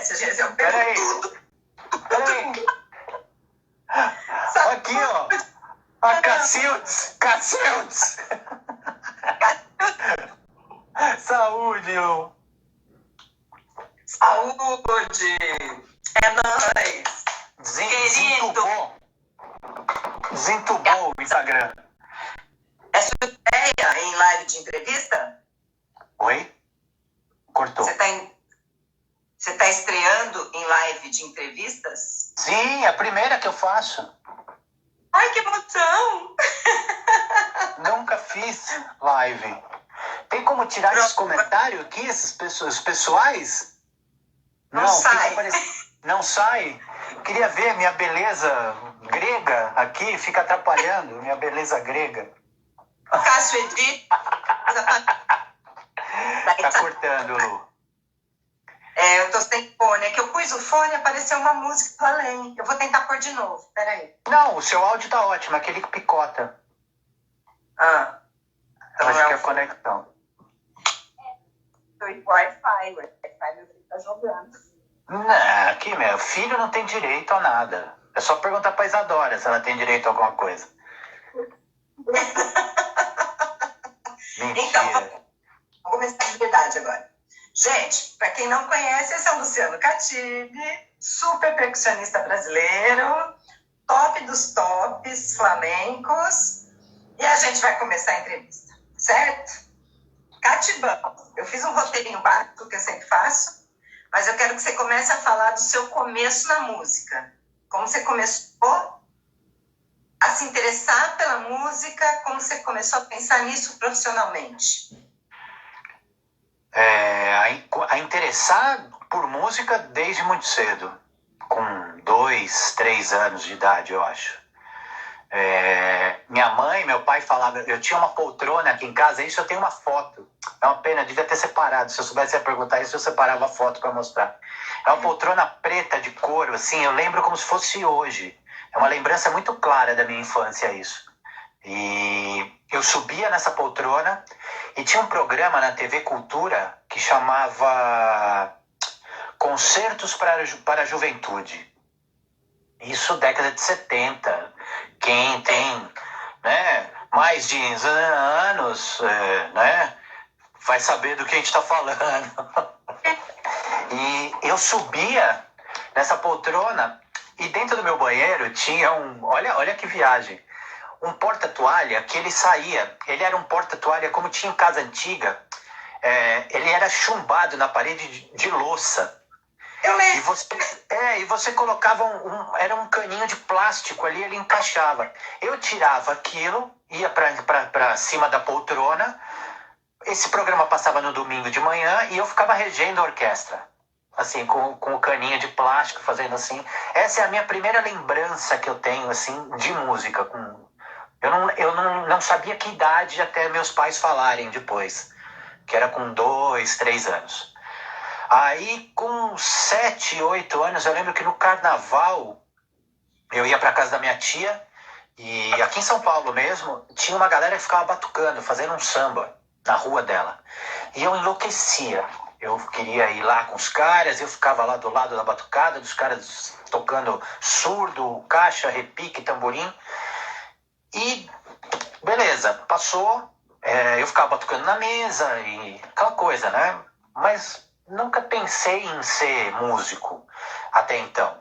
conhece. Eu pego tudo. Peraí. Aqui, ó. A Cacildes. Saúde, Lu. Saúde. É nóis. Desentubou o Instagram. É sua ideia em live de entrevista? Oi? Cortou. Você tá estreando em live de entrevistas? Sim, é a primeira que eu faço. Ai, que emoção! Nunca fiz live. Tem como tirar esses comentários aqui, os pessoais? Não sai. Não sai? Queria ver minha beleza grega aqui, fica atrapalhando minha beleza grega. Cássio Edith. Tá cortando, Lu. Eu tô sem fone. É que eu pus o fone e apareceu uma música do além. Eu vou tentar pôr de novo. Peraí. Não, o seu áudio tá ótimo, aquele que picota. Então acho que é a conexão. Wi-Fi, meu filho tá jogando. Não, aqui, meu filho não tem direito a nada. É só perguntar pra Isadora se ela tem direito a alguma coisa. Mentira. Então, vamos começar de verdade agora. Gente, para quem não conhece, esse é o Luciano Catibe, super percussionista brasileiro, top dos tops flamencos, e a gente vai começar a entrevista, certo? Catibão, eu fiz um roteirinho básico que eu sempre faço, mas eu quero que você comece a falar do seu começo na música. Como você começou a se interessar pela música, como você começou a pensar nisso profissionalmente? A interessar por música desde muito cedo, com 2, 3 anos de idade, eu acho. Minha mãe, meu pai falavam, eu tinha uma poltrona aqui em casa, isso eu tenho uma foto. É uma pena, devia ter separado. Se eu soubesse ia perguntar isso, eu separava a foto para mostrar. É uma poltrona preta de couro, assim, eu lembro como se fosse hoje. É uma lembrança muito clara da minha infância isso. E eu subia nessa poltrona e tinha um programa na TV Cultura que chamava Concertos para a Juventude. Isso década de 70. Quem tem, né, mais de anos, né, vai saber do que a gente está falando. E eu subia nessa poltrona e dentro do meu banheiro tinha olha que viagem, um porta-toalha que ele saía. Ele era um porta-toalha como tinha em casa antiga. Ele era chumbado na parede de louça. Eu lembro. E você colocava era um caninho de plástico ali, ele encaixava. Eu tirava aquilo, ia para cima da poltrona. Esse programa passava no domingo de manhã e eu ficava regendo a orquestra. Assim, com o caninho de plástico, fazendo assim. Essa é a minha primeira lembrança que eu tenho, assim, de música. Eu não sabia que idade até meus pais falarem depois. Que era com 2, 3 anos. Aí, com 7, 8 anos, eu lembro que no carnaval, eu ia para casa da minha tia, e aqui em São Paulo mesmo, tinha uma galera que ficava batucando, fazendo um samba na rua dela. E eu enlouquecia. Eu queria ir lá com os caras, eu ficava lá do lado da batucada, dos caras tocando surdo, caixa, repique, tamborim. E, beleza, passou, eu ficava batucando na mesa e aquela coisa, né? Mas nunca pensei em ser músico até então.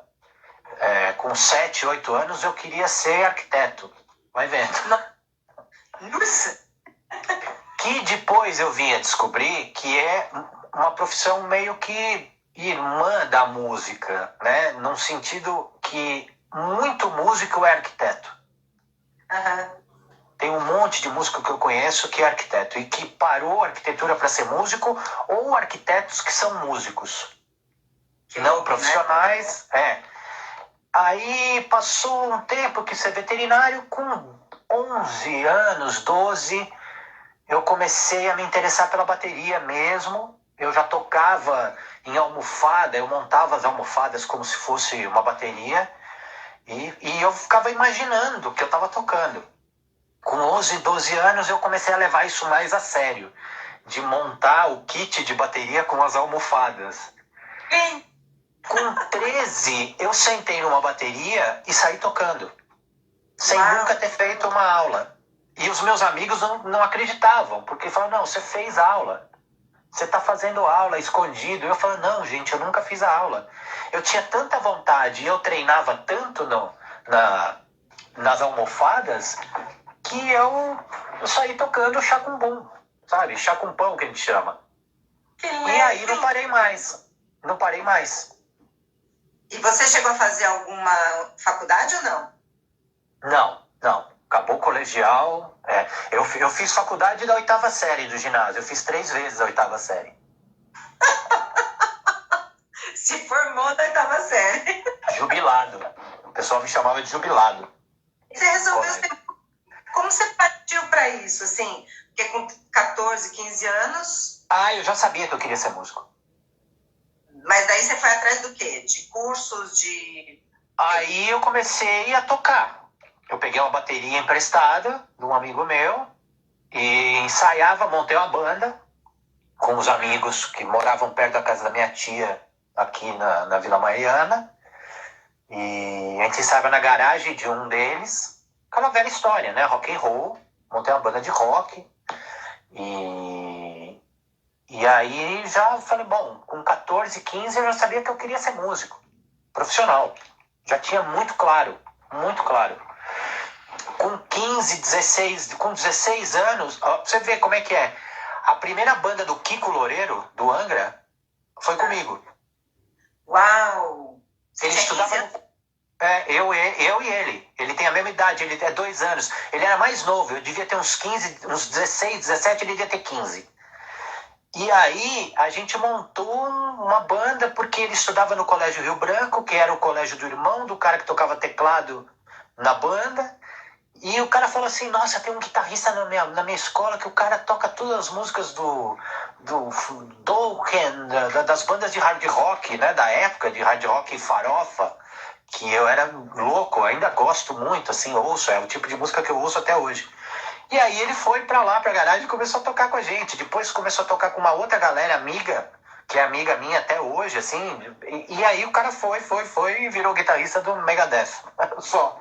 Com 7, 8 anos eu queria ser arquiteto. Vai vendo. Nossa! Que depois eu vim a descobrir que é uma profissão meio que irmã da música, né? Num sentido que muito músico é arquiteto. Uhum. Tem um monte de músico que eu conheço que é arquiteto e que parou a arquitetura para ser músico, ou arquitetos que são músicos. Que não profissionais, Aí passou um tempo que ser veterinário, com 11 anos, 12, eu comecei a me interessar pela bateria mesmo. Eu já tocava em almofada, eu montava as almofadas como se fosse uma bateria, e eu ficava imaginando que eu estava tocando. Com 11, 12 anos eu comecei a levar isso mais a sério, de montar o kit de bateria com as almofadas. Com 13, eu sentei numa bateria e saí tocando. Sem nunca ter feito uma aula. E os meus amigos não acreditavam, porque falavam, não, você fez aula. Você está fazendo aula escondido. Eu falo, não, gente, eu nunca fiz a aula. Eu tinha tanta vontade e eu treinava tanto nas almofadas que eu saí tocando chá com bum, sabe? Chá com pão, que a gente chama. E aí não parei mais. Não parei mais. E você chegou a fazer alguma faculdade ou não? Não. Acabou o colegial. Eu fiz faculdade da 8ª série do ginásio. Eu fiz 3 vezes a 8ª série. Se formou da 8ª série. Jubilado. O pessoal me chamava de jubilado. Você resolveu ser... Como você partiu para isso, assim? Porque com 14, 15 anos... Eu já sabia que eu queria ser músico. Mas daí você foi atrás do quê? De cursos, de... Aí eu comecei a tocar. Eu peguei uma bateria emprestada de um amigo meu e ensaiava, montei uma banda com os amigos que moravam perto da casa da minha tia aqui na Vila Mariana. E a gente ensaiava na garagem de um deles. Aquela velha história, né? Rock and roll. Montei uma banda de rock. E aí já falei, bom, com 14, 15 eu já sabia que eu queria ser músico. Profissional. Já tinha muito claro. Muito claro. Com 16 anos, ó, pra você ver como é que é. A primeira banda do Kiko Loureiro, do Angra, foi comigo. Uau! Ele estudava... eu e ele. Ele tem a mesma idade, ele é 2 anos. Ele era mais novo, eu devia ter uns 15, uns 16, 17, ele devia ter 15. E aí a gente montou uma banda porque ele estudava no Colégio Rio Branco, que era o colégio do irmão do cara que tocava teclado na banda. E o cara falou assim, nossa, tem um guitarrista na minha escola que o cara toca todas as músicas do Dokken, das bandas de hard rock, né, da época de hard rock e farofa, que eu era louco, ainda gosto muito, assim, ouço, é o tipo de música que eu ouço até hoje. E aí ele foi pra lá, pra garagem, e começou a tocar com a gente. Depois começou a tocar com uma outra galera amiga, que é amiga minha até hoje, assim. E aí o cara foi e virou guitarrista do Megadeth. Só.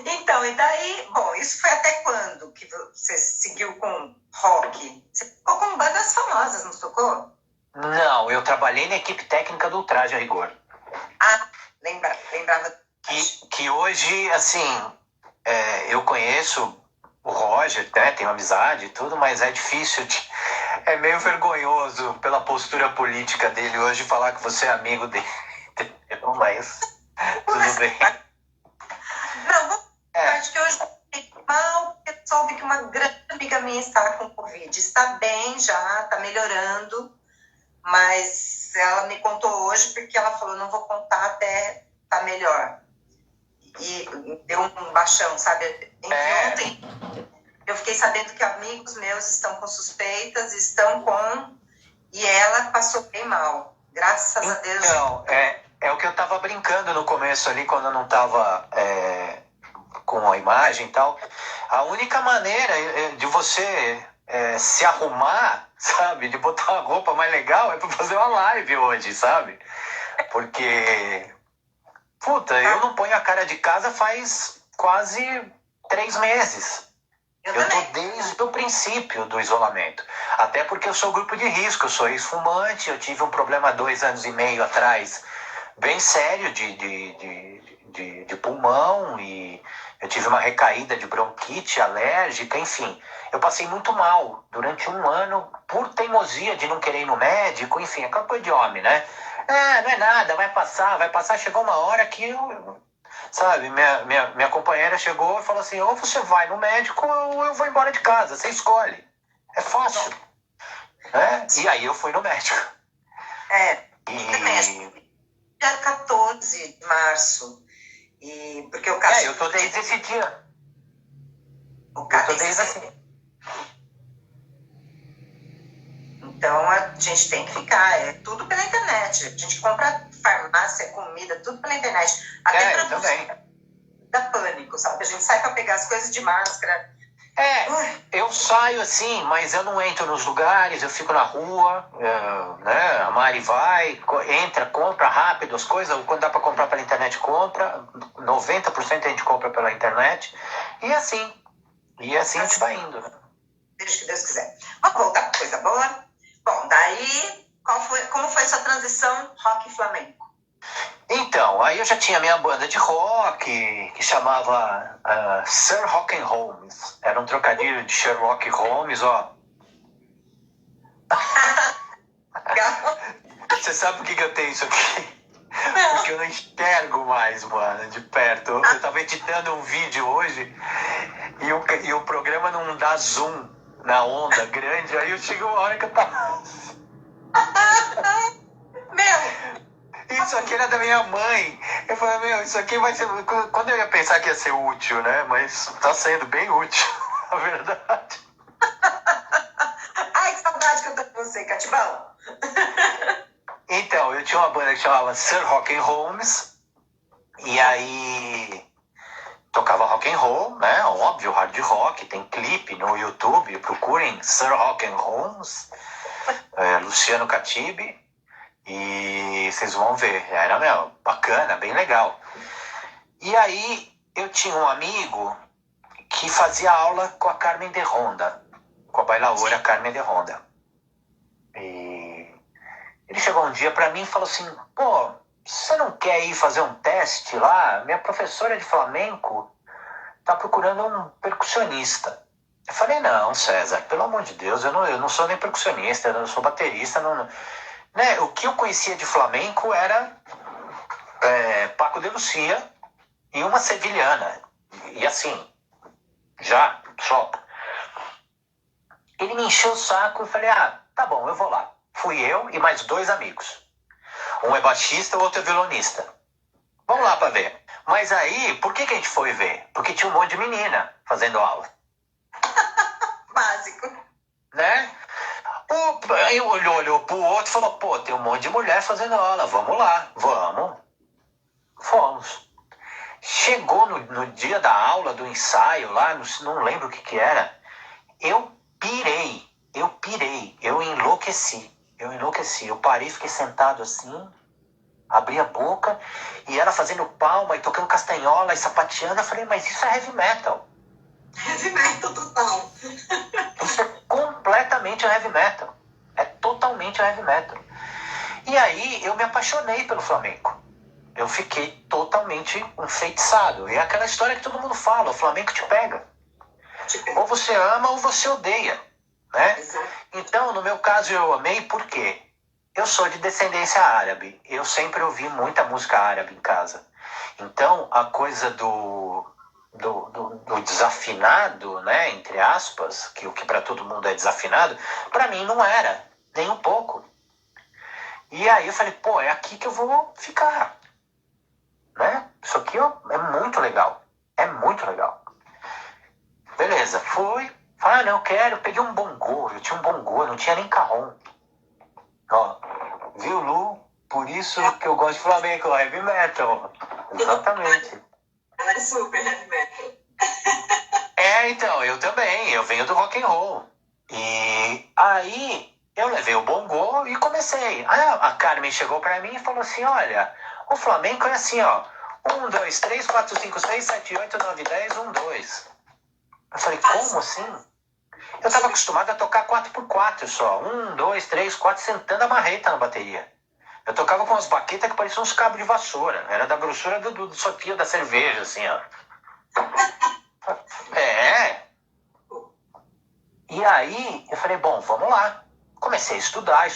Então, e daí, bom, isso foi até quando que você seguiu com rock? Você ficou com bandas famosas, não tocou? Não, eu trabalhei na equipe técnica do Ultraje a Rigor. Lembrava. Que hoje, assim, eu conheço o Roger, né, tenho amizade e tudo, mas é difícil, é meio vergonhoso pela postura política dele hoje falar que você é amigo dele, mas tudo bem. Não, acho que hoje mal, porque soube que uma grande amiga minha está com Covid. Está bem já, está melhorando, mas ela me contou hoje porque ela falou, não vou contar até estar melhor. E deu um baixão, sabe? Ontem eu fiquei sabendo que amigos meus estão com suspeitas, e ela passou bem mal. Graças a Deus. Então, é o que eu tava brincando no começo ali, quando eu não tava com a imagem e tal. A única maneira de você se arrumar, sabe? De botar uma roupa mais legal é pra fazer uma live hoje, sabe? Porque, puta, eu não ponho a cara de casa faz quase 3 meses. Eu tô desde o princípio do isolamento. Até porque eu sou grupo de risco, eu sou ex-fumante, eu tive um problema 2 anos e meio atrás, bem sério de pulmão, e eu tive uma recaída de bronquite alérgica, enfim. Eu passei muito mal durante 1 ano, por teimosia de não querer ir no médico, enfim, aquela coisa de homem, né? Não é nada, vai passar. Chegou uma hora que eu... Sabe, minha companheira chegou e falou assim, ou você vai no médico ou eu vou embora de casa, você escolhe. É fácil. E aí eu fui no médico. Dia 14 de março. Porque o caso... eu tô desde esse dia. Eu tô desde assim. Então a gente tem que ficar, tudo pela internet. A gente compra farmácia, comida, tudo pela internet. Até eu também. dá pânico, sabe? A gente sai para pegar as coisas de máscara. Eu saio assim, mas eu não entro nos lugares, eu fico na rua, né? A Mari vai, entra, compra rápido as coisas, quando dá para comprar pela internet, compra, 90% a gente compra pela internet, e assim a gente vai indo, né? Desde que Deus quiser. Vamos voltar para coisa boa? Bom, daí, como foi sua transição rock e flamenco? Então, aí eu já tinha minha banda de rock, que chamava Sir Rock and Holmes. Era um trocadilho de Sherlock Holmes, ó. Você sabe por que eu tenho isso aqui? Porque eu não enxergo mais, mano, de perto. Eu tava editando um vídeo hoje e o programa não dá zoom na onda grande, aí eu chego uma hora que eu tava... Isso aqui era da minha mãe. Eu falei, isso aqui vai ser... Quando eu ia pensar que ia ser útil, né? Mas tá sendo bem útil, na verdade. Ai, que saudade que eu tô com você, Catibão. Então, eu tinha uma banda que chamava Sir Rock and Holmes. E aí... tocava rock and roll, né? Óbvio, hard rock. Tem clipe no YouTube. Procurem Sir Rock and Holmes. Luciano Catibe. E vocês vão ver, era bacana, bem legal. E aí eu tinha um amigo que fazia aula com a Carmen de Ronda, com a bailaora Carmen de Ronda. E ele chegou um dia pra mim e falou assim, pô, você não quer ir fazer um teste lá? Minha professora de flamenco tá procurando um percussionista. Eu falei, não, César, pelo amor de Deus, eu não sou nem percussionista, eu não sou baterista, não... Né? O que eu conhecia de flamenco era Paco de Lucia e uma sevilhana. E assim, já, só. Ele me encheu o saco e eu falei, tá bom, eu vou lá. Fui eu e mais 2 amigos. Um é baixista, o outro é violonista. Vamos lá pra ver. Mas aí, por que a gente foi ver? Porque tinha um monte de menina fazendo aula. Básico. Né? Aí olhou pro outro e falou, pô, tem um monte de mulher fazendo aula, vamos lá, vamos. Fomos. Chegou no dia da aula, do ensaio lá, não lembro o que era, eu pirei, eu enlouqueci. Eu parei, fiquei sentado assim, abri a boca, e ela fazendo palma e tocando castanhola e sapateando, eu falei, mas isso é heavy metal. Heavy metal total. Isso é completamente heavy metal. É totalmente heavy metal. E aí eu me apaixonei pelo flamenco. Eu fiquei totalmente enfeitiçado. E é aquela história que todo mundo fala, o flamenco te pega. Ou você ama ou você odeia. Né? Então, no meu caso, eu amei por quê? Eu sou de descendência árabe. Eu sempre ouvi muita música árabe em casa. Então, a coisa do desafinado, né, entre aspas, que o que para todo mundo é desafinado, para mim não era, nem um pouco. E aí eu falei, pô, é aqui que eu vou ficar. Né? Isso aqui é muito legal. É muito legal. Beleza, fui. Falei, não, eu quero. Peguei um bongô. Eu tinha um bongô, não tinha nem carrom. Ó, viu, Lu? Por isso que eu gosto de flamenco, heavy metal. Exatamente. Ela é super heavy metal. Então, eu também. Eu venho do rock and roll. E aí eu levei o bongô e comecei. Aí a Carmen chegou pra mim e falou assim, olha, o flamenco é assim, ó. 1, 2, 3, 4, 5, 6, 7, 8, 9, 10, 1, 2. Eu falei, como assim? Eu tava acostumado a tocar 4x4 só. 1, 2, 3, 4, sentando a marreta na bateria. Eu tocava com umas baquetas que pareciam uns cabos de vassoura. Era da grossura do sopinho da cerveja, assim, ó. E aí, eu falei, bom, vamos lá. Comecei a estudar.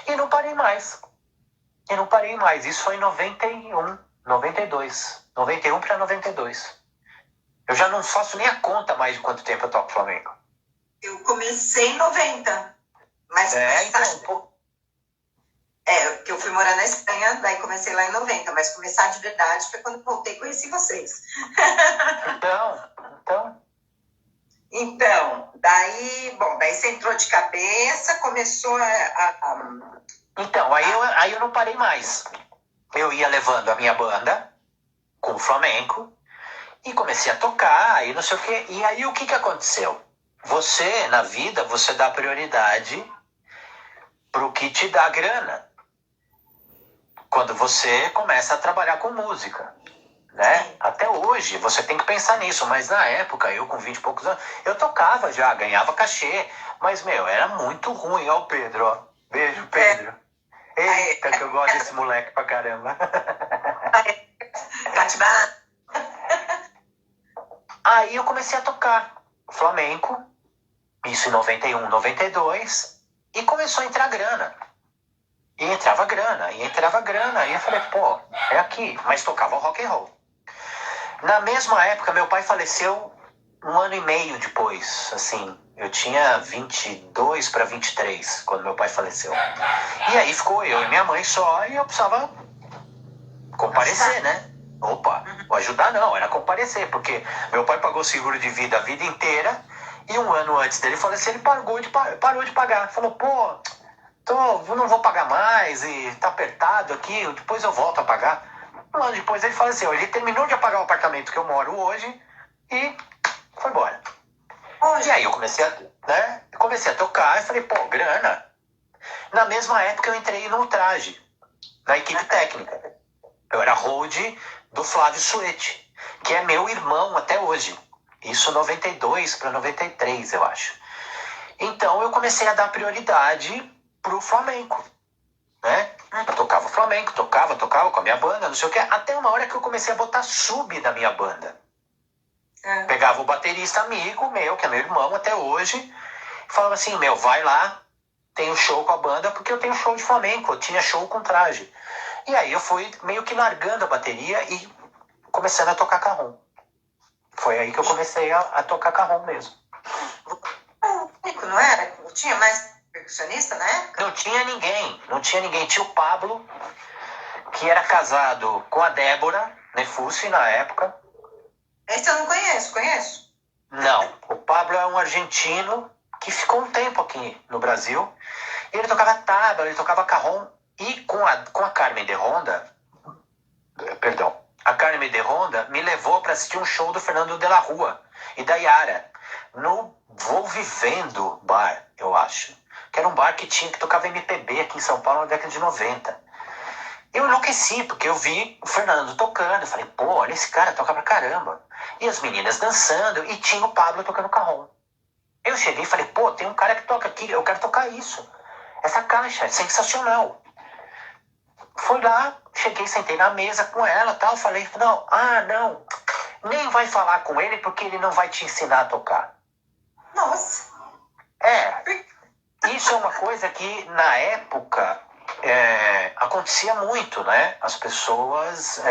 E não parei mais. Isso foi em 91, 92. 91 para 92. Eu já não faço nem a conta mais de quanto tempo eu toco flamenco. Eu comecei em 90. Mas que eu fui morar na Espanha, daí comecei lá em 90. Mas começar de verdade foi quando voltei e conheci vocês. Então, daí você entrou de cabeça, começou Então, aí eu não parei mais. Eu ia levando a minha banda com o flamenco E comecei a tocar, e não sei o quê. E aí o que que aconteceu? Você, na vida, você dá prioridade pro que te dá grana. Quando você começa a trabalhar com música, né? Até hoje, você tem que pensar nisso. Mas na época, eu com 20 e poucos anos, eu tocava já, ganhava cachê. Mas, meu, era muito ruim. Ó o Pedro, ó. Beijo, Pedro. Eita, que eu gosto desse moleque pra caramba. Catibá. Aí eu comecei a tocar flamenco, isso em 91, 92, e começou a entrar grana. E entrava grana, e entrava grana. E eu falei, pô, é aqui. Mas tocava rock and roll. Na mesma época, meu pai faleceu 1 ano e meio depois. Assim, eu tinha 22 para 23 quando meu pai faleceu. E aí ficou eu e minha mãe só, e eu precisava comparecer, né? Opa, ajudar não, era comparecer, porque meu pai pagou seguro de vida a vida inteira, e 1 ano antes dele falecer, ele parou de pagar. Falou, pô, não vou pagar mais, e tá apertado aqui, depois eu volto a pagar. 1 ano depois ele faleceu. Ele terminou de pagar o apartamento que eu moro hoje e foi embora. E aí eu comecei a tocar e falei, pô, grana. Na mesma época eu entrei no Ultraje, na equipe técnica. Eu era hold do Flávio Suete, que é meu irmão até hoje. Isso 92 para 93, eu acho. Então eu comecei a dar prioridade pro flamenco, né? Eu tocava flamenco, tocava com a minha banda, não sei o que, até uma hora que eu comecei a botar sub na minha banda. Pegava o baterista amigo meu, que é meu irmão até hoje, e falava assim, meu, vai lá, tem um show com a banda, porque eu tenho show de flamenco, eu tinha show com traje. E aí eu fui meio que largando a bateria e começando a tocar carrom. Foi aí que eu comecei a tocar carrom mesmo. Não era? Não tinha mais percussionista na época? Não tinha ninguém. Tinha o Pablo, que era casado com a Débora Nefussi na época. Esse eu não conheço. Não, o Pablo é um argentino que ficou um tempo aqui no Brasil. Ele tocava tabla, ele tocava carrom. E com a Carmen de Ronda, a Carmen de Ronda me levou para assistir um show do Fernando de la Rua e da Yara, no Vou Vivendo Bar, eu acho. Que era um bar que tocava MPB aqui em São Paulo na década de 90. Eu enlouqueci, porque eu vi o Fernando tocando. Eu falei, pô, olha esse cara, toca pra caramba. E as meninas dançando, e tinha o Pablo tocando carrom. Eu cheguei e falei, pô, tem um cara que toca aqui, eu quero tocar isso. Essa caixa é sensacional. Fui lá, cheguei, sentei na mesa com ela e tal. Falei, não, nem vai falar com ele porque ele não vai te ensinar a tocar. Nossa. Isso é uma coisa que na época acontecia muito, né? As pessoas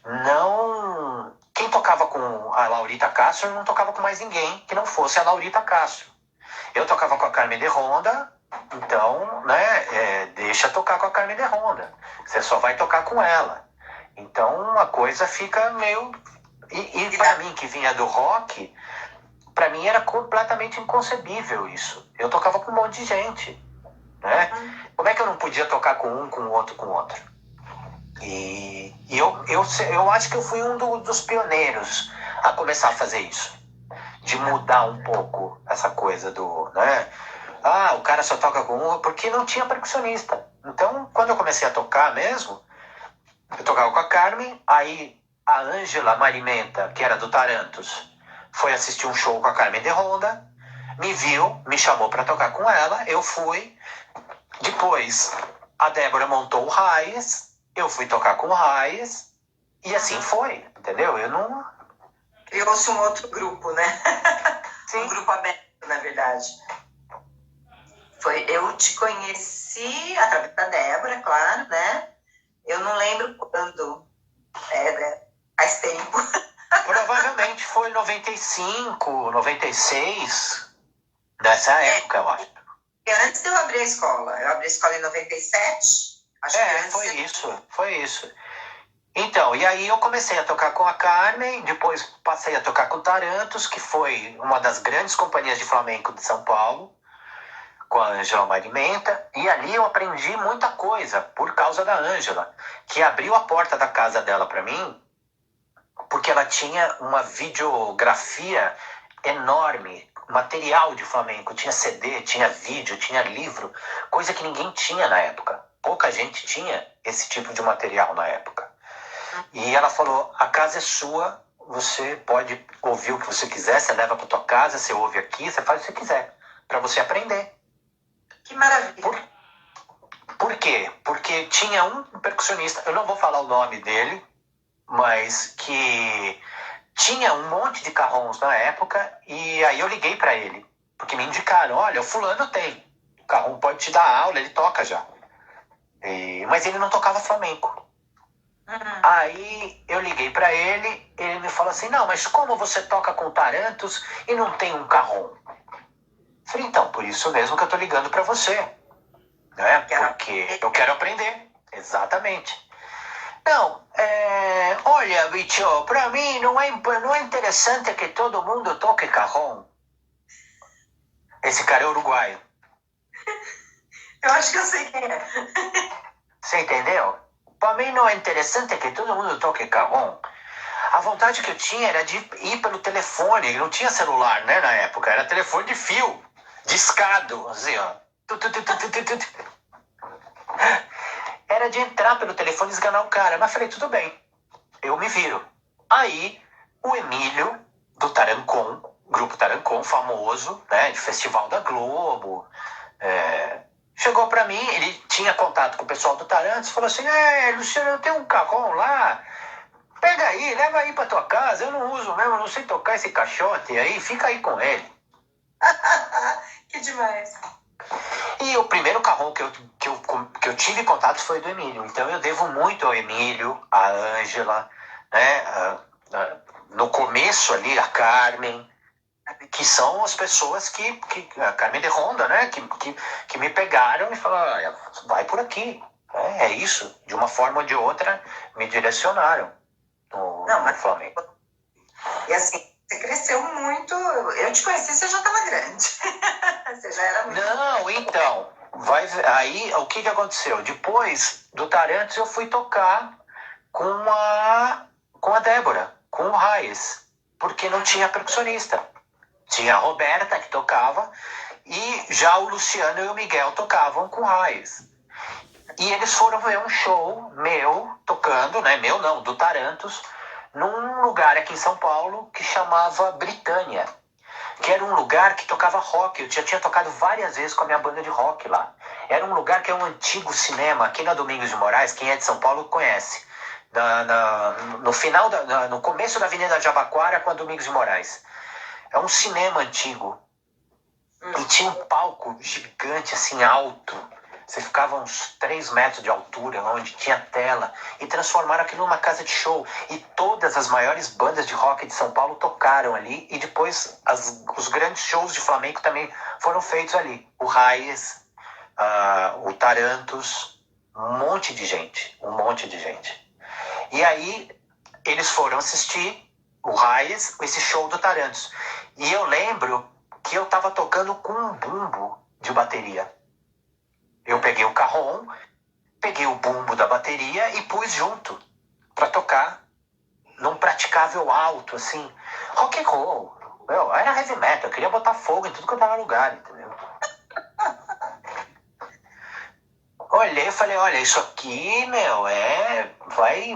não... Quem tocava com a Laurita Castro não tocava com mais ninguém que não fosse a Laurita Castro. Eu tocava com a Carmen de Ronda, então, né, deixa tocar com a Carmen de Ronda. Você só vai tocar com ela. Então, a coisa fica meio... E para mim, que vinha do rock, para mim era completamente inconcebível isso. Eu tocava com um monte de gente, né? Como é que eu não podia tocar com um, com o outro, com o outro? E eu acho que eu fui um dos pioneiros a começar a fazer isso. De mudar um pouco essa coisa do, né? O cara só toca com um, porque não tinha percussionista. Então, quando eu comecei a tocar mesmo, eu tocava com a Carmen, aí a Ângela Marimenta, que era do Tarantos, foi assistir um show com a Carmen de Ronda, me viu, me chamou para tocar com ela, eu fui. Depois, a Débora montou o Raiz, eu fui tocar com o Raiz, e assim foi, entendeu? Criou-se um outro grupo, né? Sim. Um grupo aberto, na verdade. Eu te conheci através da Débora, claro, né? Eu não lembro quando. Faz tempo. Provavelmente foi 95, 96, nessa época, eu acho. Antes de eu abrir a escola. Eu abri a escola em 97. Acho que antes foi isso. Então, e aí eu comecei a tocar com a Carmen, depois passei a tocar com o Tarantos, que foi uma das grandes companhias de flamenco de São Paulo, com a Ângela Marimenta, e ali eu aprendi muita coisa por causa da Ângela, que abriu a porta da casa dela para mim porque ela tinha uma videografia enorme, material de flamenco, tinha CD, tinha vídeo, tinha livro, coisa que ninguém tinha na época. Pouca gente tinha esse tipo de material na época. E ela falou, a casa é sua, você pode ouvir o que você quiser, você leva para tua casa, você ouve aqui, você faz o que você quiser, para você aprender. Que maravilha. Por quê? Porque tinha um percussionista, eu não vou falar o nome dele, mas que tinha um monte de carrons na época, e aí eu liguei para ele, porque me indicaram, olha, o fulano tem, o carrom pode te dar aula, ele toca já. Mas ele não tocava flamenco. Aí eu liguei para ele, ele me falou assim, não, mas como você toca com tarantos e não tem um carrom? Falei, então, por isso mesmo que eu tô ligando para você, né? Porque eu quero aprender, exatamente. Não, olha, bicho, para mim não é interessante que todo mundo toque carrom. Esse cara é uruguaio. Eu acho que eu sei quem é. Você entendeu? Para mim não é interessante que todo mundo toque carrom. A vontade que eu tinha era de ir pelo telefone. Não tinha celular, né, na época. Era telefone de fio, discado, assim, ó. Era de entrar pelo telefone e esganar o cara. Mas falei, tudo bem, eu me viro. Aí, o Emílio, do Tarancon, grupo Tarancon, famoso, né, de Festival da Globo, chegou pra mim, ele tinha contato com o pessoal do Tarantos, falou assim, Luciano, eu tenho um carrom lá, pega aí, leva aí pra tua casa, eu não uso mesmo, eu não sei tocar esse caixote aí, fica aí com ele. Que demais. E o primeiro carrom que eu tive contato foi do Emílio, então eu devo muito ao Emílio, a Ângela, né, no começo ali, a Carmen, que são as pessoas que a Carmen de Ronda, né, que me pegaram e falaram, vai por aqui, é isso, de uma forma ou de outra me direcionaram no Flamengo. E assim, você cresceu muito, eu te conheci, você já estava grande, você já era muito... Não, então, aí o que aconteceu? Depois do Tarantos eu fui tocar com a Débora, com o Raiz, porque não tinha percussionista. Tinha a Roberta que tocava e já o Luciano e o Miguel tocavam com Raiz. E eles foram ver um show meu tocando, né? Meu não, do Tarantos, num lugar aqui em São Paulo que chamava Britânia, que era um lugar que tocava rock. Eu já tinha tocado várias vezes com a minha banda de rock lá. Era um lugar que é um antigo cinema, aqui na Domingos de Moraes, quem é de São Paulo conhece. No final, no começo da Avenida Jabaquara com a Domingos de Moraes. É um cinema antigo. E tinha um palco gigante, assim, alto. Você ficava uns 3 metros de altura, onde tinha tela. E transformaram aquilo numa casa de show. E todas as maiores bandas de rock de São Paulo tocaram ali. E depois os grandes shows de flamenco também foram feitos ali. O Raiz, o Tarantos, um monte de gente. Um monte de gente. E aí eles foram assistir o Raiz, esse show do Tarantos. E eu lembro que eu tava tocando com um bumbo de bateria. Eu peguei o carrom, peguei o bumbo da bateria e pus junto pra tocar num praticável alto, assim. Rock and roll. Era heavy metal, eu queria botar fogo em tudo que eu tava no lugar, entendeu? Olhei e falei, olha, isso aqui, meu,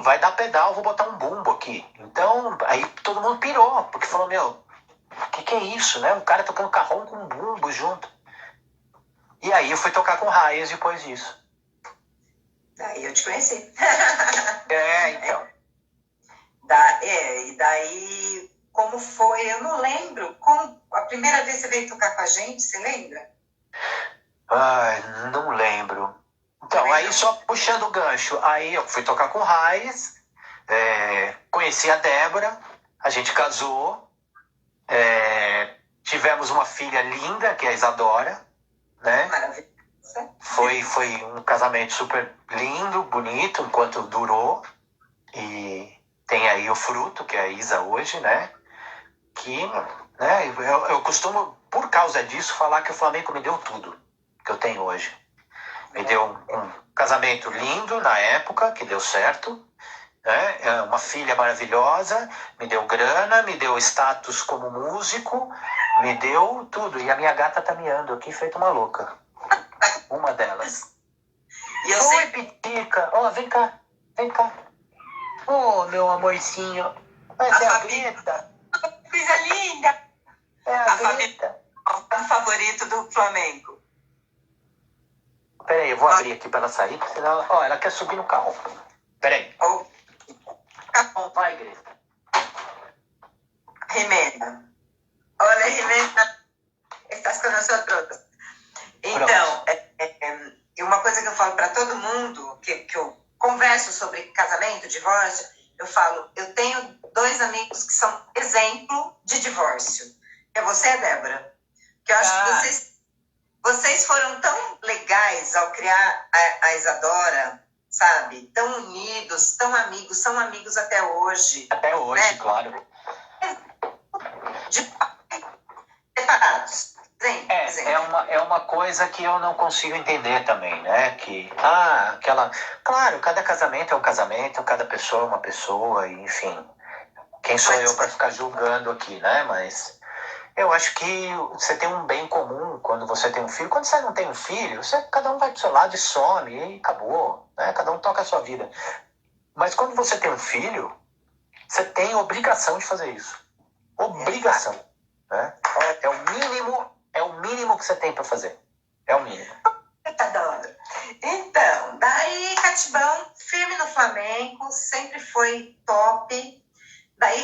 vai dar pedal, vou botar um bumbo aqui. Então, aí todo mundo pirou, porque falou, meu, o que é isso, né? Um cara tocando carrom com um bumbo junto. E aí eu fui tocar com Raiz depois disso. Daí eu te conheci. Então. E daí, como foi? Eu não lembro. Como a primeira vez que você veio tocar com a gente, você lembra? Ai, não lembro. Então, aí só puxando o gancho. Aí eu fui tocar com Raiz, conheci a Débora, a gente casou, tivemos uma filha linda, que é a Isadora, né? Maravilhosa. Foi um casamento super lindo, bonito, enquanto durou. E tem aí o fruto, que é a Isa hoje, né? Que, né, eu costumo, por causa disso, falar que o Flamengo me deu tudo que eu tenho hoje. Me deu um casamento lindo na época, que deu certo, né? uma filha maravilhosa, me deu grana, me deu status como músico, me deu tudo. E a minha gata tá miando aqui, feita uma louca. Uma delas. E eu Oi, sempre... Pitica. Ó, vem cá, vem cá. Oh, meu amorzinho. Mas é a Greta. Coisa linda! É a Greta. O favorito do Flamengo. Peraí, eu vou abrir aqui pra ela sair, porque senão... Ó, ela quer subir no carro. Peraí. Oh. Vai, Greta. Jimena. Hola, Jimena. Estás con nosotros. Então, e uma coisa que eu falo para todo mundo, que eu converso sobre casamento, divórcio, eu falo, eu tenho 2 amigos que são exemplo de divórcio. Que é você e a Débora. Que eu acho que vocês foram tão legais ao criar a Isadora, sabe? Tão unidos, tão amigos, são amigos até hoje. Até hoje, né? Claro. Separados. É uma coisa que eu não consigo entender também, né? Que, claro, cada casamento é um casamento, cada pessoa é uma pessoa, enfim. Quem sou eu para ficar julgando aqui, né? Mas eu acho que você tem um bem comum quando você tem um filho. Quando você não tem um filho, cada um vai pro seu lado e some, e acabou, né? Cada um toca a sua vida. Mas quando você tem um filho, você tem obrigação de fazer isso. Obrigação, né? É o mínimo que você tem para fazer. É o mínimo. Então, daí Catibão, firme no Flamengo, sempre foi top. Daí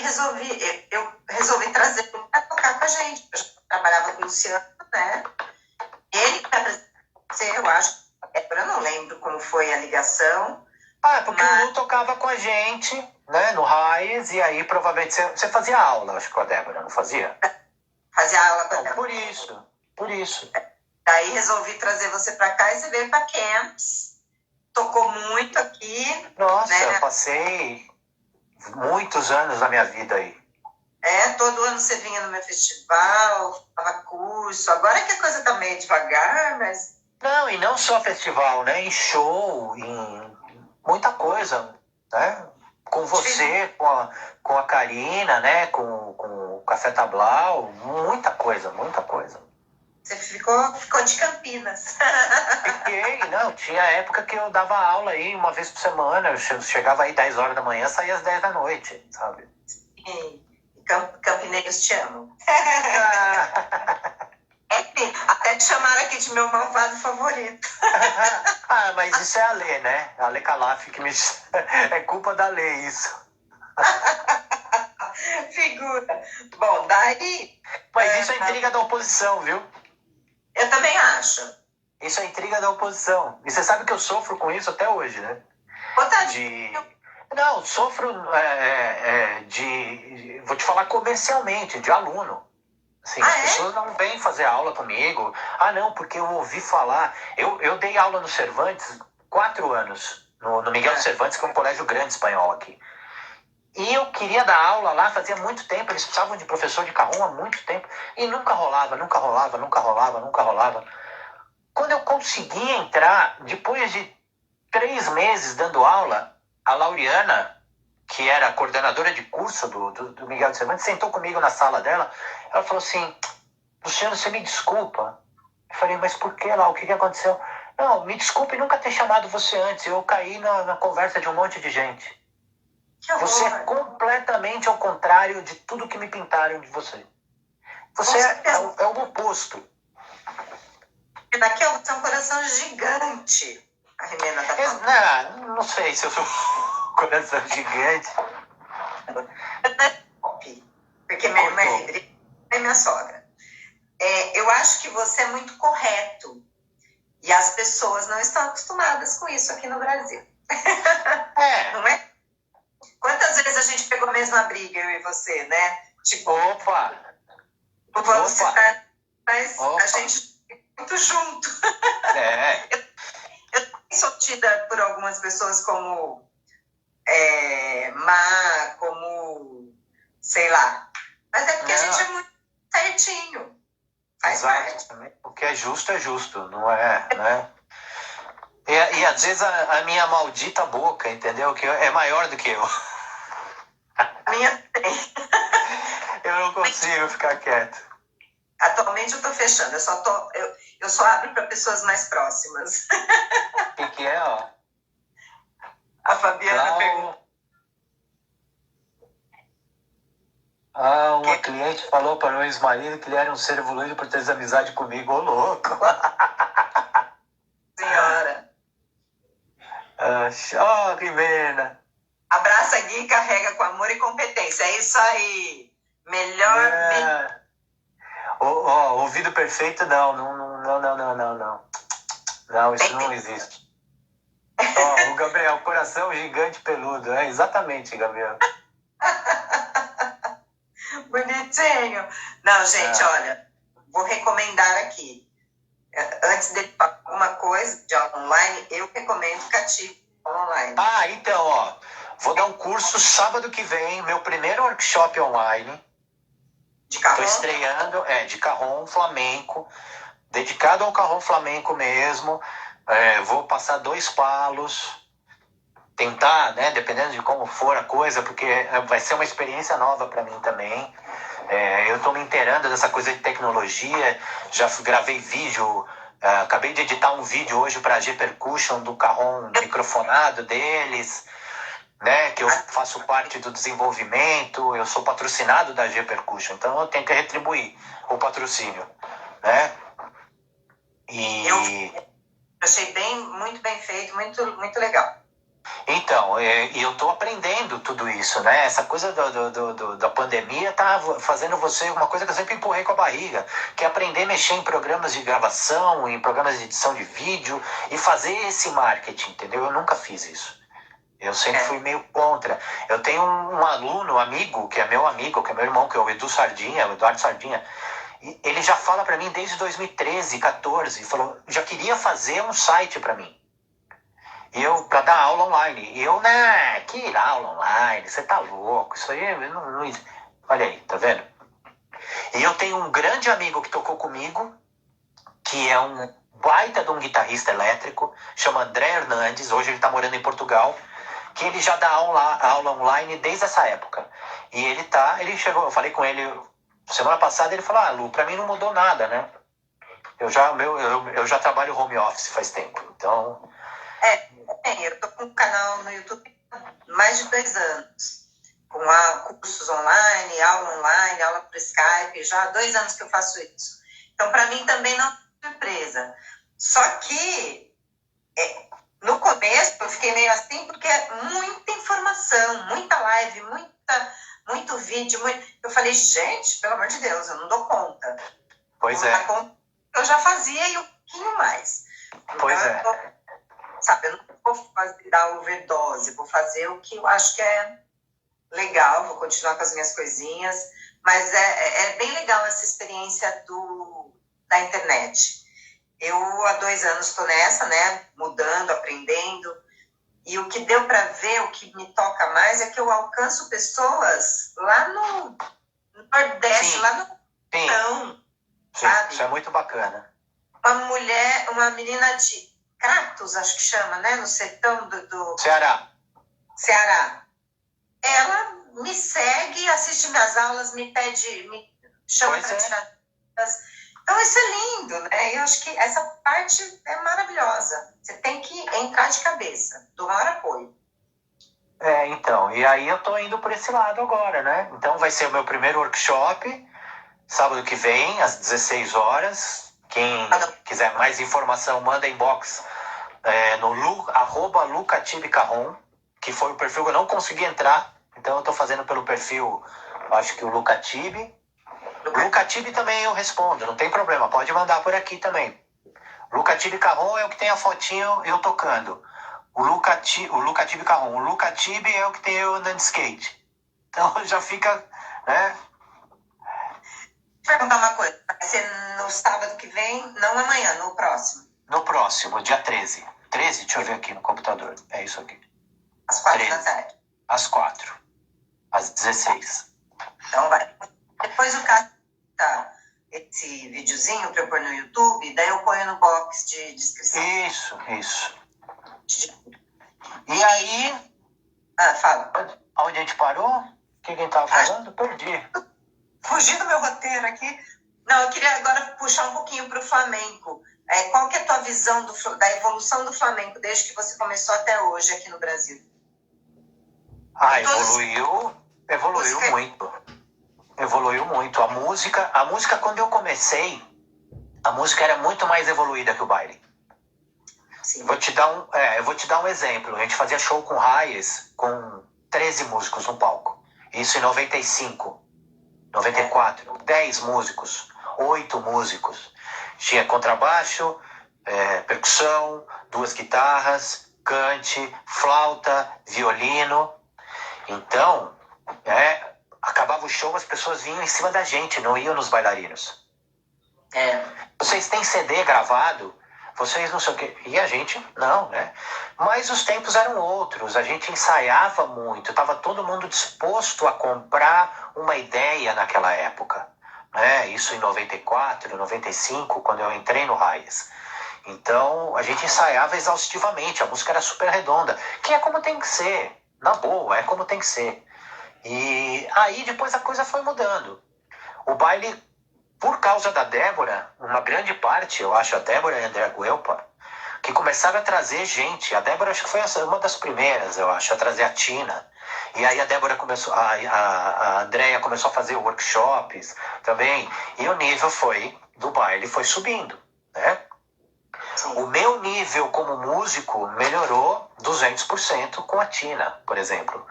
eu resolvi trazer ele para tocar com a gente. Eu já trabalhava com o Luciano, né? Ele que me apresentou, eu acho. Eu não lembro como foi a ligação. Porque o Lu tocava com a gente, né, no Raiz, e aí provavelmente você fazia aula, acho que com a Débora, não fazia? Fazia aula com a Débora. Por isso. Daí resolvi trazer você para cá e você veio para Camps. Tocou muito aqui. Nossa, né? Eu passei muitos anos da minha vida aí. Todo ano você vinha no meu festival, dava curso. Agora que a coisa tá meio devagar, mas... Não, e não só festival, né? Em show, em muita coisa, né? Com você, com a Karina, né? Com o Café Tablau, muita coisa. Você ficou de Campinas. Fiquei, não, tinha época que eu dava aula aí uma vez por semana, eu chegava aí 10 horas da manhã, saía às 10 da noite, sabe? Sim, campineiros te amam. Até te chamaram aqui de meu malvado favorito. Mas isso é a Lê, né? A Lê Calaf que me... É culpa da Lê, isso. Figura. Bom, daí... Mas isso é intriga da oposição, viu? Eu também acho. Isso é intriga da oposição. E você sabe que eu sofro com isso até hoje, né? Não, sofro vou te falar comercialmente, de aluno. Assim, as pessoas não vêm fazer aula comigo. Não, porque eu ouvi falar. Eu dei aula no Cervantes 4 anos. No Miguel de Cervantes, que é um colégio grande espanhol aqui. E eu queria dar aula lá, fazia muito tempo. Eles precisavam de professor de Carrom há muito tempo. E nunca rolava. Quando eu consegui entrar, depois de 3 meses dando aula, a Lauriana, que era a coordenadora de curso do Miguel de Cervantes, sentou comigo na sala dela. Ela falou assim: Luciano, você me desculpa. Eu falei: mas por que lá? O que aconteceu? Não, me desculpe nunca ter chamado você antes. Eu caí na conversa de um monte de gente. Você é completamente ao contrário de tudo que me pintaram de você. Você é o oposto. Daqui você é um coração gigante. A Rimena tá falando. Não sei se eu sou um coração gigante. Porque minha irmã é minha sogra. Eu acho que você é muito correto. E as pessoas não estão acostumadas com isso aqui no Brasil. Não é? Quantas vezes a gente pegou a mesma briga, eu e você, né? Tipo, Opa! Vamos citar, mas a gente muito junto. Eu sou tida por algumas pessoas como má, como sei lá. Mas é porque a gente é muito certinho. Faz parte. O que é justo, não é, né? E às vezes a minha maldita boca, entendeu? Que é maior do que eu. consigo ficar quieto. Atualmente eu tô fechando, eu só abro para pessoas mais próximas. O que é, ó? A Fabiana perguntou. Uma cliente falou para o ex-marido que ele era um ser evoluído por ter amizade comigo. Ô, louco! Senhora. Rimena. Abraça Gui e carrega com amor e competência. É isso aí. Melhor. Ouvido perfeito, não. Não, isso não existe. O Gabriel, coração gigante peludo. É exatamente, Gabriel. Bonitinho. Não, gente, olha, vou recomendar aqui. Antes de falar alguma coisa de aula online, eu recomendo Cativo online. Então, vou dar um curso sábado que vem, meu primeiro workshop online. De Carrom? Estou estreando, de Carrom flamenco, dedicado ao Carrom flamenco mesmo. Vou passar 2 palos, tentar, né, dependendo de como for a coisa, porque vai ser uma experiência nova para mim também. Eu estou me inteirando dessa coisa de tecnologia, já gravei vídeo, acabei de editar um vídeo hoje para a G-Percussion do Carrom microfonado deles, né, que eu faço parte do desenvolvimento, eu sou patrocinado da G-Percussion, então eu tenho que retribuir o patrocínio, né? Eu achei muito bem feito, muito legal. Então, eu estou aprendendo tudo isso, né? Essa coisa da pandemia tá fazendo você uma coisa que eu sempre empurrei com a barriga, que é aprender a mexer em programas de gravação, em programas de edição de vídeo e fazer esse marketing, entendeu? Eu nunca fiz isso. Eu sempre fui meio contra. Eu tenho um aluno, amigo, que é meu amigo, que é meu irmão, que é o Edu Sardinha, o Eduardo Sardinha. E ele já fala para mim desde 2013, 14, falou, já queria fazer um site para mim. E eu, para dar aula online. E eu, né, que ir aula online, você tá louco, isso aí não. Olha aí, tá vendo? E eu tenho um grande amigo que tocou comigo, que é um baita de um guitarrista elétrico, chama André Hernandes, hoje ele tá morando em Portugal, que ele já dá aula online desde essa época. E ele chegou, eu falei com ele semana passada, ele falou, Lu, pra mim não mudou nada, né? Eu já trabalho home office faz tempo, então... Eu tô com um canal no YouTube há mais de 2 anos, com cursos online, aula por Skype, já há 2 anos que eu faço isso. Então, para mim também não é surpresa. Só que, no começo, eu fiquei meio assim, porque é muita informação, muita live, muito vídeo. Eu falei, gente, pelo amor de Deus, eu não dou conta. Pois é. Eu já fazia e um pouquinho mais. Pois então, sabe, eu não vou dar overdose, vou fazer o que eu acho que é legal, vou continuar com as minhas coisinhas, mas é bem legal essa experiência da internet. Eu, há 2 anos, estou nessa, né, mudando, aprendendo, e o que deu para ver, o que me toca mais, é que eu alcanço pessoas lá no Nordeste, lá no Sertão, sabe? Isso é muito bacana. Uma menina de Cratos, acho que chama, né? No sertão do Ceará. Ela me segue, assiste minhas aulas, me chama para tirar dúvidas. Então, isso é lindo, né? Eu acho que essa parte é maravilhosa. Você tem que entrar de cabeça, do maior apoio. Então, e aí eu tô indo por esse lado agora, né? Então vai ser o meu primeiro workshop, sábado que vem, às 16 horas. Quem quiser mais informação, manda inbox no @lucatibecarrom, que foi o perfil que eu não consegui entrar, então eu tô fazendo pelo perfil, acho que o Lucatibe. Lucatibe também eu respondo, não tem problema, pode mandar por aqui também. Lucatibe Carrom é o que tem a fotinho eu tocando. O Lucatibe Carrom. O Lucatibe é o que tem eu andando de skate. Então já fica, né? Vou perguntar uma coisa. Vai ser no sábado que vem, não amanhã, no próximo? No próximo, dia 13. 13, deixa eu ver aqui no computador. É isso aqui. Às 4 da tarde. Às 4. Às 16. Então vai. Depois o Cássio tá esse videozinho para eu pôr no YouTube, daí eu ponho no box de descrição. Isso. E aí... fala. Onde a gente parou? O que a gente tava falando? Perdi. fugir do meu roteiro aqui. Não, eu queria agora puxar um pouquinho para o flamenco. Qual que é a tua visão da evolução do flamenco desde que você começou até hoje aqui no Brasil? Evoluiu muito. Evoluiu muito. A música quando eu comecei, a música era muito mais evoluída que o baile. Sim. Eu vou te dar um exemplo. A gente fazia show com Raiz, com 13 músicos no palco. Isso em 95, 94. 10 músicos, 8 músicos. Tinha contrabaixo, percussão, 2 guitarras, cante, flauta, violino. Então, acabava o show, as pessoas vinham em cima da gente, não iam nos bailarinos. Vocês têm CD gravado? Vocês não sei o quê. E a gente, não, né? Mas os tempos eram outros. A gente ensaiava muito. Estava todo mundo disposto a comprar uma ideia naquela época. Né? Isso em 94, 95, quando eu entrei no Raiz. Então, a gente ensaiava exaustivamente. A música era super redonda. Que é como tem que ser. Na boa, é como tem que ser. E aí, depois a coisa foi mudando. O baile... Por causa da Débora, uma grande parte, eu acho, a Débora e a Andréa Guelpa, que começaram a trazer gente. A Débora acho que foi uma das primeiras, eu acho, a trazer a Tina. E aí a Débora começou, a Andréa começou a fazer workshops também. E o nível do baile foi subindo, né? O meu nível como músico melhorou 200% com a Tina, por exemplo.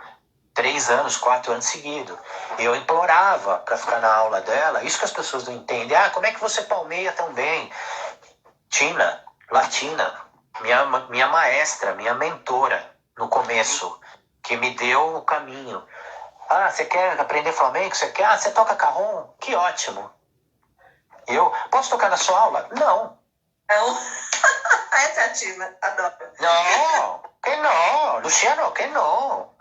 3 anos, 4 anos seguidos. Eu implorava para ficar na aula dela. Isso que as pessoas não entendem. Como é que você palmeia tão bem? Tina, Latina, minha maestra, minha mentora no começo, que me deu o caminho. Você quer aprender flamenco? Você quer? Você toca carrom? Que ótimo. Eu, posso tocar na sua aula? Não. Não. Essa é a Tina, adoro. Não, que não. Luciano, que não.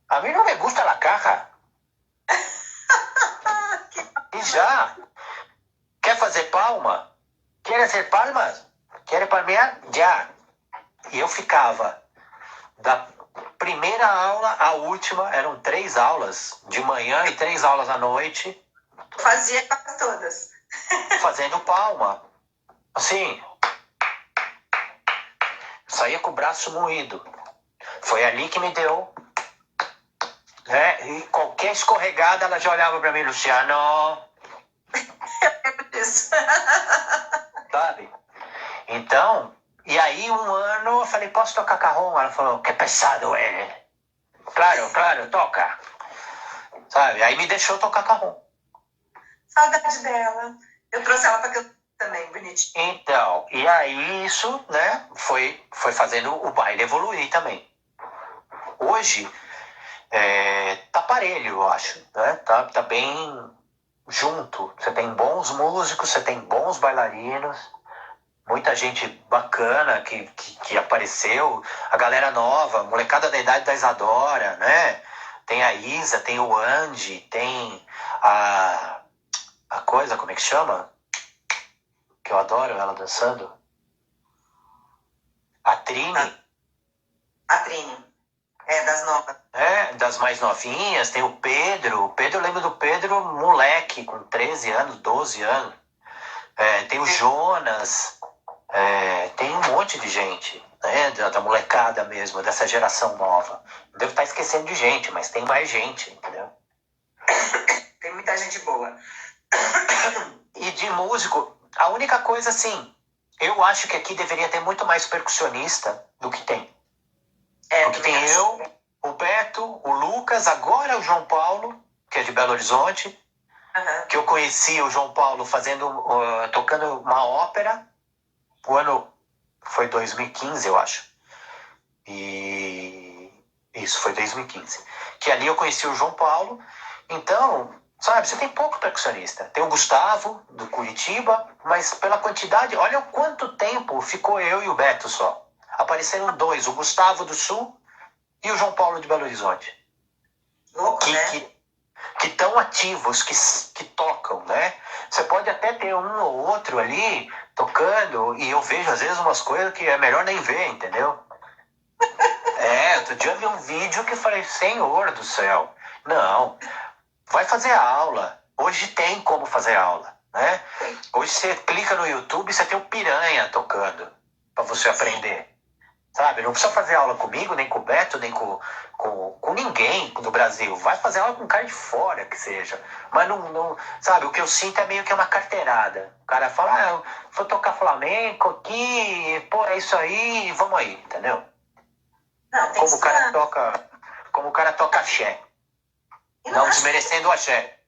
A mí no me gusta la caja. E já. Quer fazer palma? Quer hacer palmas? Quer palmear? Já. E eu ficava da primeira aula à última, eram 3 aulas de manhã e 3 aulas à noite. Fazia quase todas. Fazendo palma. Assim. Saía com o braço moído. Foi ali que me deu... E qualquer escorregada ela já olhava pra mim, Luciano. Eu lembro disso. Sabe? Então, e aí um ano eu falei, posso tocar carrom? Ela falou, que pesado é. Claro, toca. Sabe? Aí me deixou tocar carrom. Saudade dela. Eu trouxe ela pra cantar também, bonitinho. Então, e aí isso, né, foi fazendo o baile evoluir também. Hoje, tá parelho, eu acho, né? Tá bem junto. Você tem bons músicos, você tem bons bailarinos, muita gente bacana que apareceu, a galera nova, molecada da idade da Isadora, né? Tem a Isa, tem o Andy, tem a coisa, como é que chama? Que eu adoro ela dançando. A Trini. A Trini. Das novas. Das mais novinhas, tem o Pedro. Eu lembro do Pedro moleque, com 13 anos, 12 anos. Tem o Jonas. Tem um monte de gente, né? Da molecada mesmo, dessa geração nova. Devo estar esquecendo de gente, mas tem mais gente, entendeu? Tem muita gente boa. E de músico, a única coisa assim, eu acho que aqui deveria ter muito mais percussionista do que tem. Porque tem eu, o Beto, o Lucas, agora o João Paulo, que é de Belo Horizonte, que eu conheci o João Paulo tocando uma ópera. O ano foi 2015, eu acho. E isso, foi 2015. Que ali eu conheci o João Paulo. Então, sabe, você tem pouco percussionista. Tem o Gustavo, do Curitiba, mas pela quantidade, olha o quanto tempo ficou eu e o Beto só. Apareceram 2, o Gustavo do Sul e o João Paulo de Belo Horizonte. Louco, né? Que estão ativos, que tocam, né? Você pode até ter um ou outro ali tocando, e eu vejo às vezes umas coisas que é melhor nem ver, entendeu? Outro dia eu vi um vídeo que eu falei, Senhor do céu, não, vai fazer a aula, Hoje tem como fazer aula, né? Hoje você clica no YouTube e você tem o Piranha tocando para você aprender. Sabe? Não precisa fazer aula comigo, nem com o Beto, nem com ninguém do Brasil. Vai fazer aula com um cara de fora que seja. Mas não, sabe, o que eu sinto é meio que uma carteirada. O cara fala, eu vou tocar flamenco aqui, pô, é isso aí, vamos aí, entendeu? Não, tem Como o cara toca axé. Não desmerecendo o axé.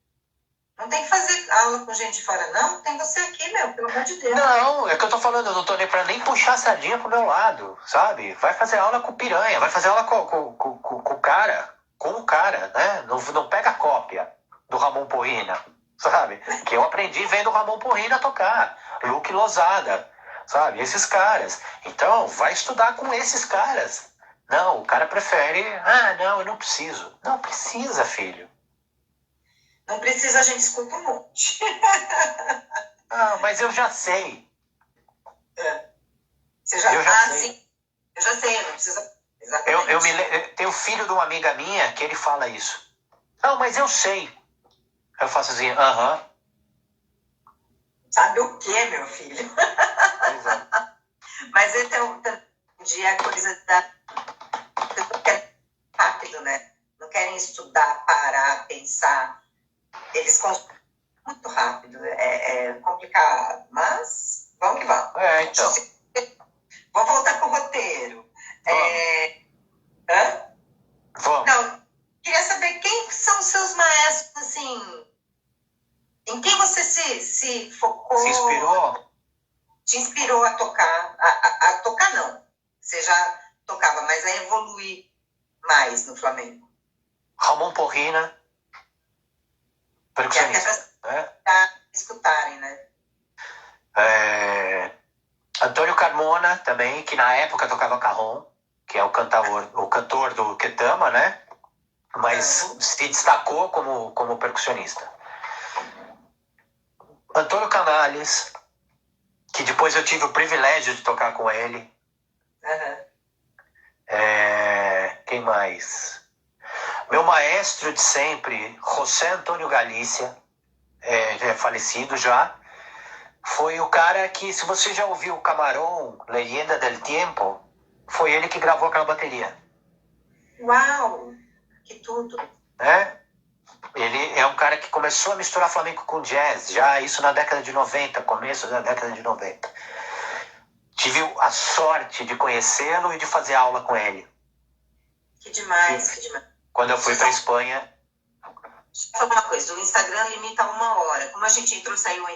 Não tem que fazer aula com gente de fora, não. Tem você aqui, pelo amor de Deus. Não, é que eu tô falando, eu não tô nem pra nem puxar a sardinha pro meu lado, sabe? Vai fazer aula com o Piranha, vai fazer aula com o cara, né? Não pega a cópia do Ramon Porrina, sabe? Que eu aprendi vendo o Ramon Porrina tocar, Luke Lozada, sabe? Esses caras. Então, vai estudar com esses caras. Não, o cara prefere, não, eu não preciso. Não precisa, filho. Não precisa, a gente escuta um monte. Mas eu já sei. Você já... Eu já sei. Sim. Eu já sei, não precisa... Exatamente. Tem o filho de uma amiga minha que ele fala isso. Não, mas eu sei. Eu faço assim, aham. Sabe o quê, meu filho? Pois é. Mas esse é um dia a coisa da... rápido, né? Não querem estudar, parar, pensar. Eles consomem muito rápido. É complicado, mas vamos que vamos. Então. Vou voltar pro roteiro. Vamos. Não, queria saber quem são os seus maestros, assim, em quem você se focou? Se inspirou? Te inspirou a tocar, a tocar não, você já tocava, mas a evoluir mais no flamenco. Ramon Porrina, percussionista. Para escutarem, né? Antônio Carmona também, que na época tocava carrom, que é o cantor do Ketama, né? Mas se destacou como percussionista. Antônio Canales, que depois eu tive o privilégio de tocar com ele. Quem mais? Meu maestro de sempre, José Antônio Galícia, é falecido já. Foi o cara que, se você já ouviu o Camarón, Leyenda del Tiempo, foi ele que gravou aquela bateria. Uau! Que tudo! Ele é um cara que começou a misturar flamenco com jazz, já isso na década de 90, começo da década de 90. Tive a sorte de conhecê-lo e de fazer aula com ele. Que demais, que demais. Quando eu fui para Espanha. Deixa eu falar uma coisa, o Instagram limita a 1 hora. Como a gente entrou, saiu,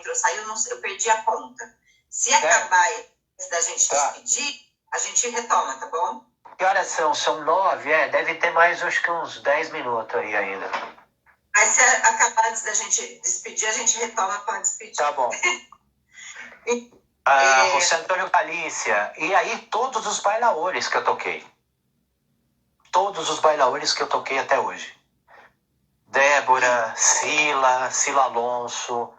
eu perdi a conta. Se acabar antes da gente despedir, a gente retoma, tá bom? Que horas são? São 9, deve ter mais acho que uns 10 minutos aí ainda. Mas se acabar antes da gente despedir, a gente retoma para despedir. Tá bom. José Antônio Galícia. E aí todos os bailaores que eu toquei. Todos os bailaores que eu toquei até hoje. Débora, Sila Alonso,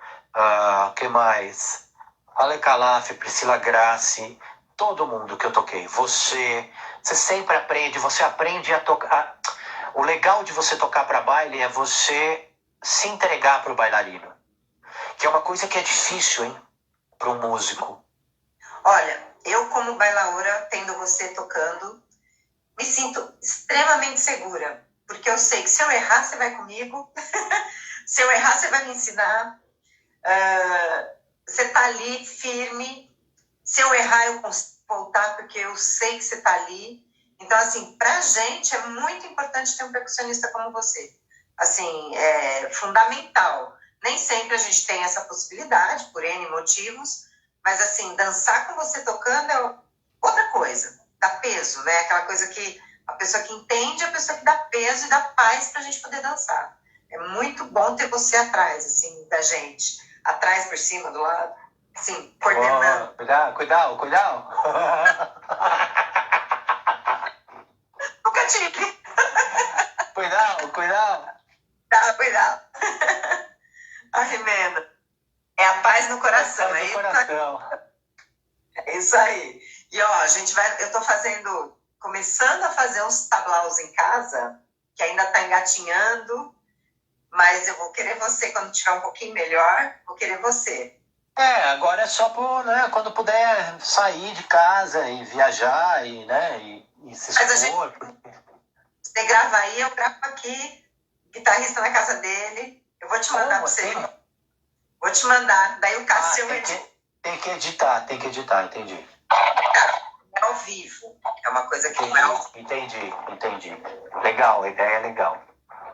que mais? Ale Calaf, Priscila Grassi, todo mundo que eu toquei. Você sempre aprende, você aprende a tocar. O legal de você tocar para baile é você se entregar para o bailarino. Que é uma coisa que é difícil, hein? Para um músico. Olha, eu como bailaora, tendo você tocando, me sinto extremamente segura. Porque eu sei que se eu errar, você vai comigo. Se eu errar, você vai me ensinar. Você tá ali firme. Se eu errar, eu consigo voltar, porque eu sei que você tá ali. Então, assim, pra gente é muito importante ter um percussionista como você. Assim, é fundamental. Nem sempre a gente tem essa possibilidade, por N motivos. Mas, assim, dançar com você tocando é outra coisa. Dá peso, né? Aquela coisa que a pessoa que entende, a pessoa que dá peso e dá paz pra gente poder dançar. É muito bom ter você atrás, assim, da gente. Atrás, por cima, do lado. Assim, coordenando. Cuidado. Nunca tive. Cuidado. Cuidado. A Rimena. É a paz no coração. É coração. É isso aí. E, ó, eu tô começando a fazer uns tablaus em casa, que ainda tá engatinhando. mas eu vou querer você quando tiver um pouquinho melhor, vou querer você. Agora é só né, quando puder sair de casa e viajar e, né, e se Mas a gente, expor. você grava aí, eu gravo aqui, guitarrista na casa dele, eu vou te mandar pra você. Vou te mandar, daí o Cássio tem que editar, entendi. É ao vivo, é uma coisa que não é ao vivo. Entendi. Legal, a ideia é legal.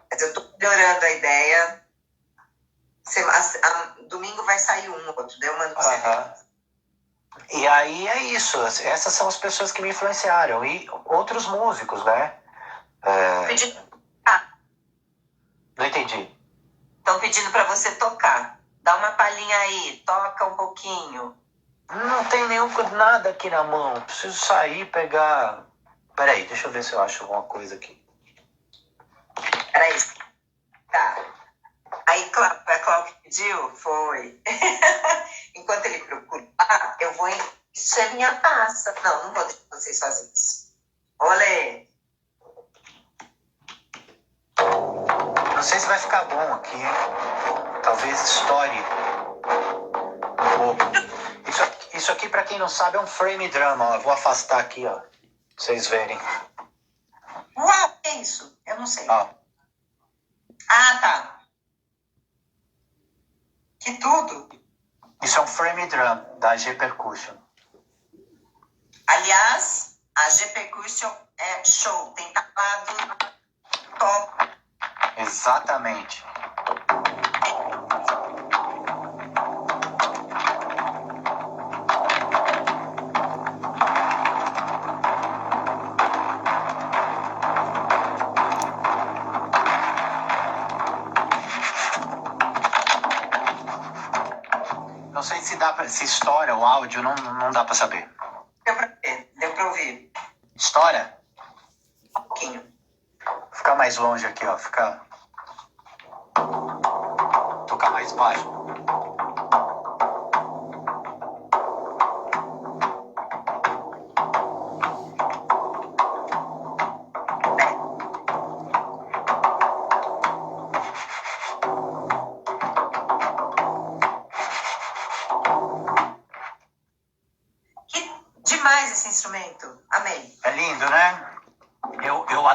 Mas eu tô melhorando a ideia. Domingo vai sair um outro, daí eu mando pra você. E aí é isso, essas são as pessoas que me influenciaram. E outros músicos, né? Não entendi. Estão pedindo pra você tocar. Dá uma palhinha aí, toca um pouquinho. Não tem nada aqui na mão. Preciso sair, pegar. Peraí, deixa eu ver se eu acho alguma coisa aqui. Peraí. Tá. Aí, a Cláudia pediu? Foi. Enquanto ele procura, eu vou encher minha taça. Não vou deixar vocês sozinhos. Olê! Não sei se vai ficar bom aqui, hein? Talvez estoure um pouco. Isso aqui, pra quem não sabe, é um frame drum, ó. Eu vou afastar aqui, ó. Pra vocês verem. Uau, o que é isso? Eu não sei. Ó. Ah, tá. Que tudo. Isso é um frame drum da G Percussion. Aliás, a G Percussion é show. Tem teclado top. Exatamente. Não sei se estoura o áudio, não dá pra saber. Deu pra ver, deu pra ouvir. Estoura? Um pouquinho. Vou ficar mais longe aqui, ó. Tocar mais baixo. Demais esse instrumento. Amei. É lindo, né? Eu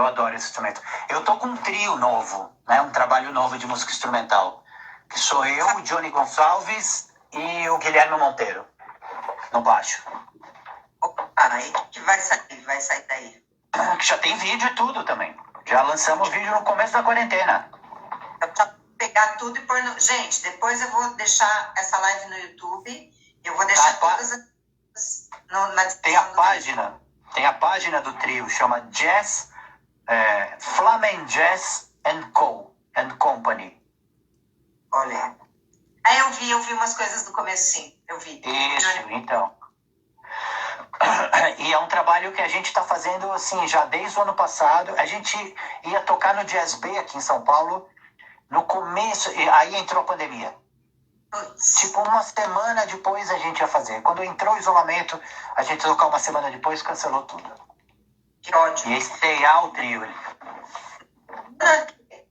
adoro esse instrumento. Eu tô com um trio novo, né? Um trabalho novo de música instrumental. Que sou eu, o Johnny Gonçalves e o Guilherme Monteiro. No baixo. Aí que vai sair daí. Que já tem vídeo e tudo também. Já lançamos vídeo no começo da quarentena. Eu vou pegar tudo e pôr no... Gente, depois eu vou deixar essa live no YouTube. Eu vou deixar todas na descrição. Tem a página do trio, chama Jazz, Flamen Jazz and Company. Olha. Aí eu vi umas coisas do começo, sim. Eu vi. Isso, então. E é um trabalho que a gente está fazendo, assim, já desde o ano passado. A gente ia tocar no Jazz B aqui em São Paulo, no começo, e aí entrou a pandemia. Tipo, uma semana depois a gente ia fazer. Quando entrou o isolamento, a gente tocou uma semana depois, cancelou tudo. Que ótimo. E estrear o trio.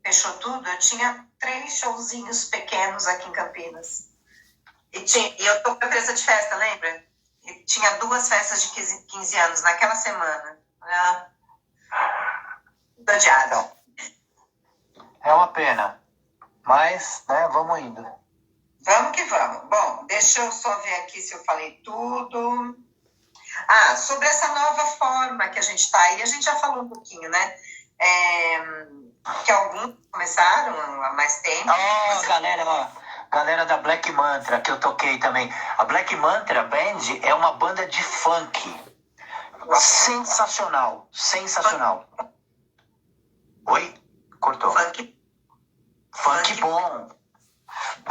Fechou tudo, eu tinha 3 showzinhos pequenos aqui em Campinas. E eu tô com a empresa de festa, lembra? E tinha 2 festas de 15 anos naquela semana. Odiado. É uma pena. Mas, né, vamos indo. Vamos que vamos. Bom, deixa eu só ver aqui se eu falei tudo. Sobre essa nova forma que a gente está aí, a gente já falou um pouquinho, né? Que alguns começaram há mais tempo. Galera da Black Mantra, que eu toquei também. A Black Mantra Band é uma banda de funk. Sensacional. Oi? Cortou. Funk bom.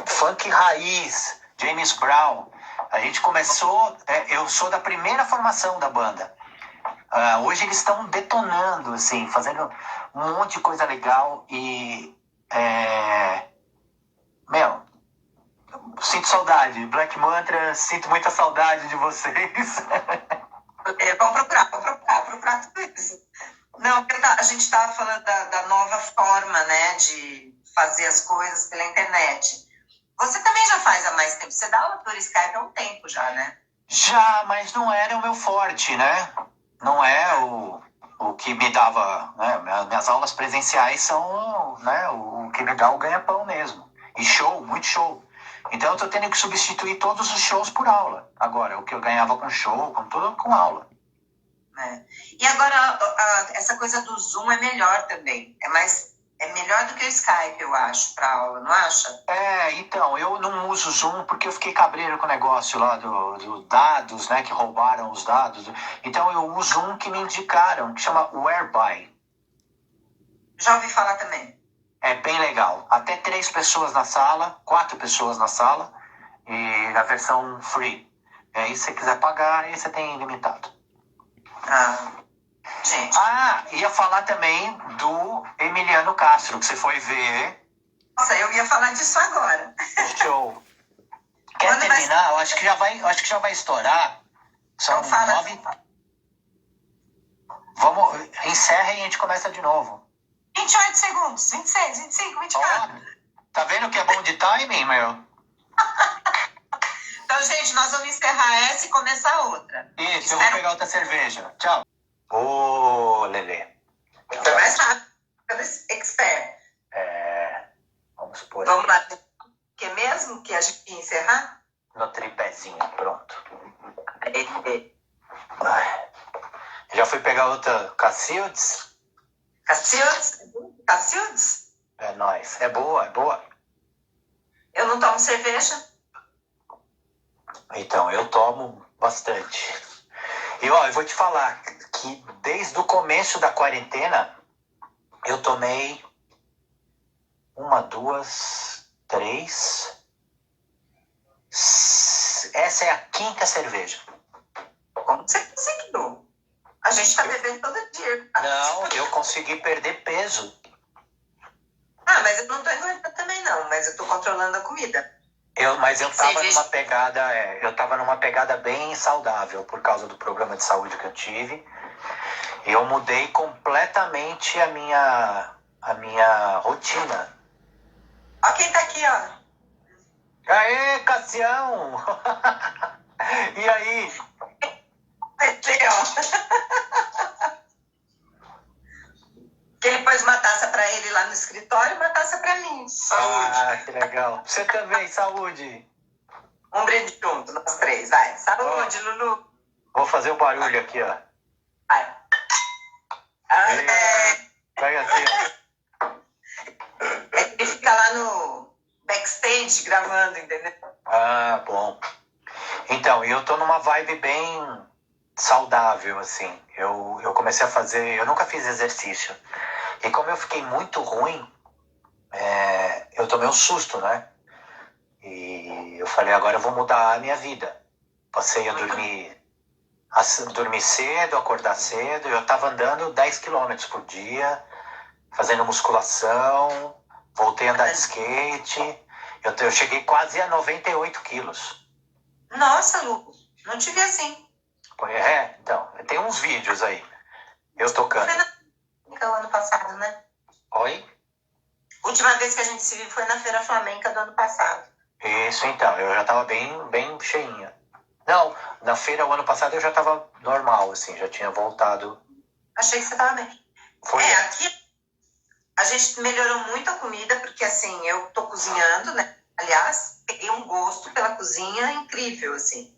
Funk raiz. James Brown. A gente começou... eu sou da primeira formação da banda. Hoje eles estão detonando, assim, fazendo um monte de coisa legal e... sinto saudade. Black Mantra, sinto muita saudade de vocês. Vamos procurar tudo isso. Não, a gente estava falando da nova forma, né, de fazer as coisas pela internet. Você também já faz há mais tempo. Você dá aula por Skype há um tempo já, né? Já, mas não era o meu forte, né? Não é o que me dava, né? Minhas aulas presenciais são, né, o que me dá o ganha-pão mesmo. E show, muito show. Então eu tô tendo que substituir todos os shows por aula. Agora, o que eu ganhava com show, com tudo, com aula. E agora, essa coisa do Zoom é melhor também. É melhor do que o Skype, eu acho, para aula, não acha? Então, eu não uso Zoom porque eu fiquei cabreiro com o negócio lá do dados, né, que roubaram os dados. Então eu uso um que me indicaram, que chama Whereby. Já ouvi falar também. É bem legal. Até 3 pessoas na sala, 4 pessoas na sala, e na versão free. E se você quiser pagar, aí você tem ilimitado. Gente. Ia falar também do Emiliano Castro, que você foi ver. Nossa, eu ia falar disso agora. Show. Quer terminar? Eu acho que já vai estourar. São Então fala. 9. Vamos, encerra e a gente começa de novo. 28 segundos, 26, 25, 24. Tá vendo que é bom de timing, meu? Então, gente, nós vamos encerrar essa e começar outra. Isso, eu vou pegar outra cerveja. Tchau. Ô, Lelê. Foi mais rápido. Expert. Vamos por Vamos lá. Que mesmo que a gente ia encerrar? No tripézinho, pronto. Já fui pegar outra Cacildes. Cacildes? É nóis. É boa, é boa. Eu não tomo cerveja. Então, eu tomo bastante. E ó, eu vou te falar que desde o começo da quarentena, eu tomei 1, 2, 3. Essa é a 5ª cerveja. Como você conseguiu? A gente tá bebendo todo dia. Não, eu consegui perder peso. Mas eu não tô engordando também não, mas eu tô controlando a comida. Mas eu tava numa pegada bem saudável por causa do programa de saúde que eu tive. Eu mudei completamente a minha rotina. Ó quem tá aqui, ó. Aê, Cassião! E aí? Que ele pôs uma taça pra ele lá no escritório e uma taça pra mim. Saúde. Que legal. Você também, saúde. Um brinde junto, nós 3, vai. Saúde, Lulu. Vou fazer o barulho aqui, ó. Vai. Pega assim, ó. Ele fica lá no backstage gravando, entendeu? Bom. Então, eu tô numa vibe bem saudável, assim. Eu comecei a fazer... Eu nunca fiz exercício. E como eu fiquei muito ruim, eu tomei um susto, né? E eu falei, agora eu vou mudar a minha vida. Passei a dormir cedo, acordar cedo. Eu tava andando 10 quilômetros por dia, fazendo musculação, voltei a andar de skate. Eu cheguei quase a 98 quilos. Nossa, Lu, não te vi assim. Então, tem uns vídeos aí. Eu tocando. Foi na ano passado, né? Oi? Última vez que a gente se viu foi na Feira Flamenca do ano passado. Isso, então. Eu já tava bem cheinha. Não, na feira, o ano passado, eu já tava normal, assim. Já tinha voltado. Achei que você tava bem. Foi. Aqui a gente melhorou muito a comida, porque assim, eu tô cozinhando, né? Aliás, peguei um gosto pela cozinha incrível, assim.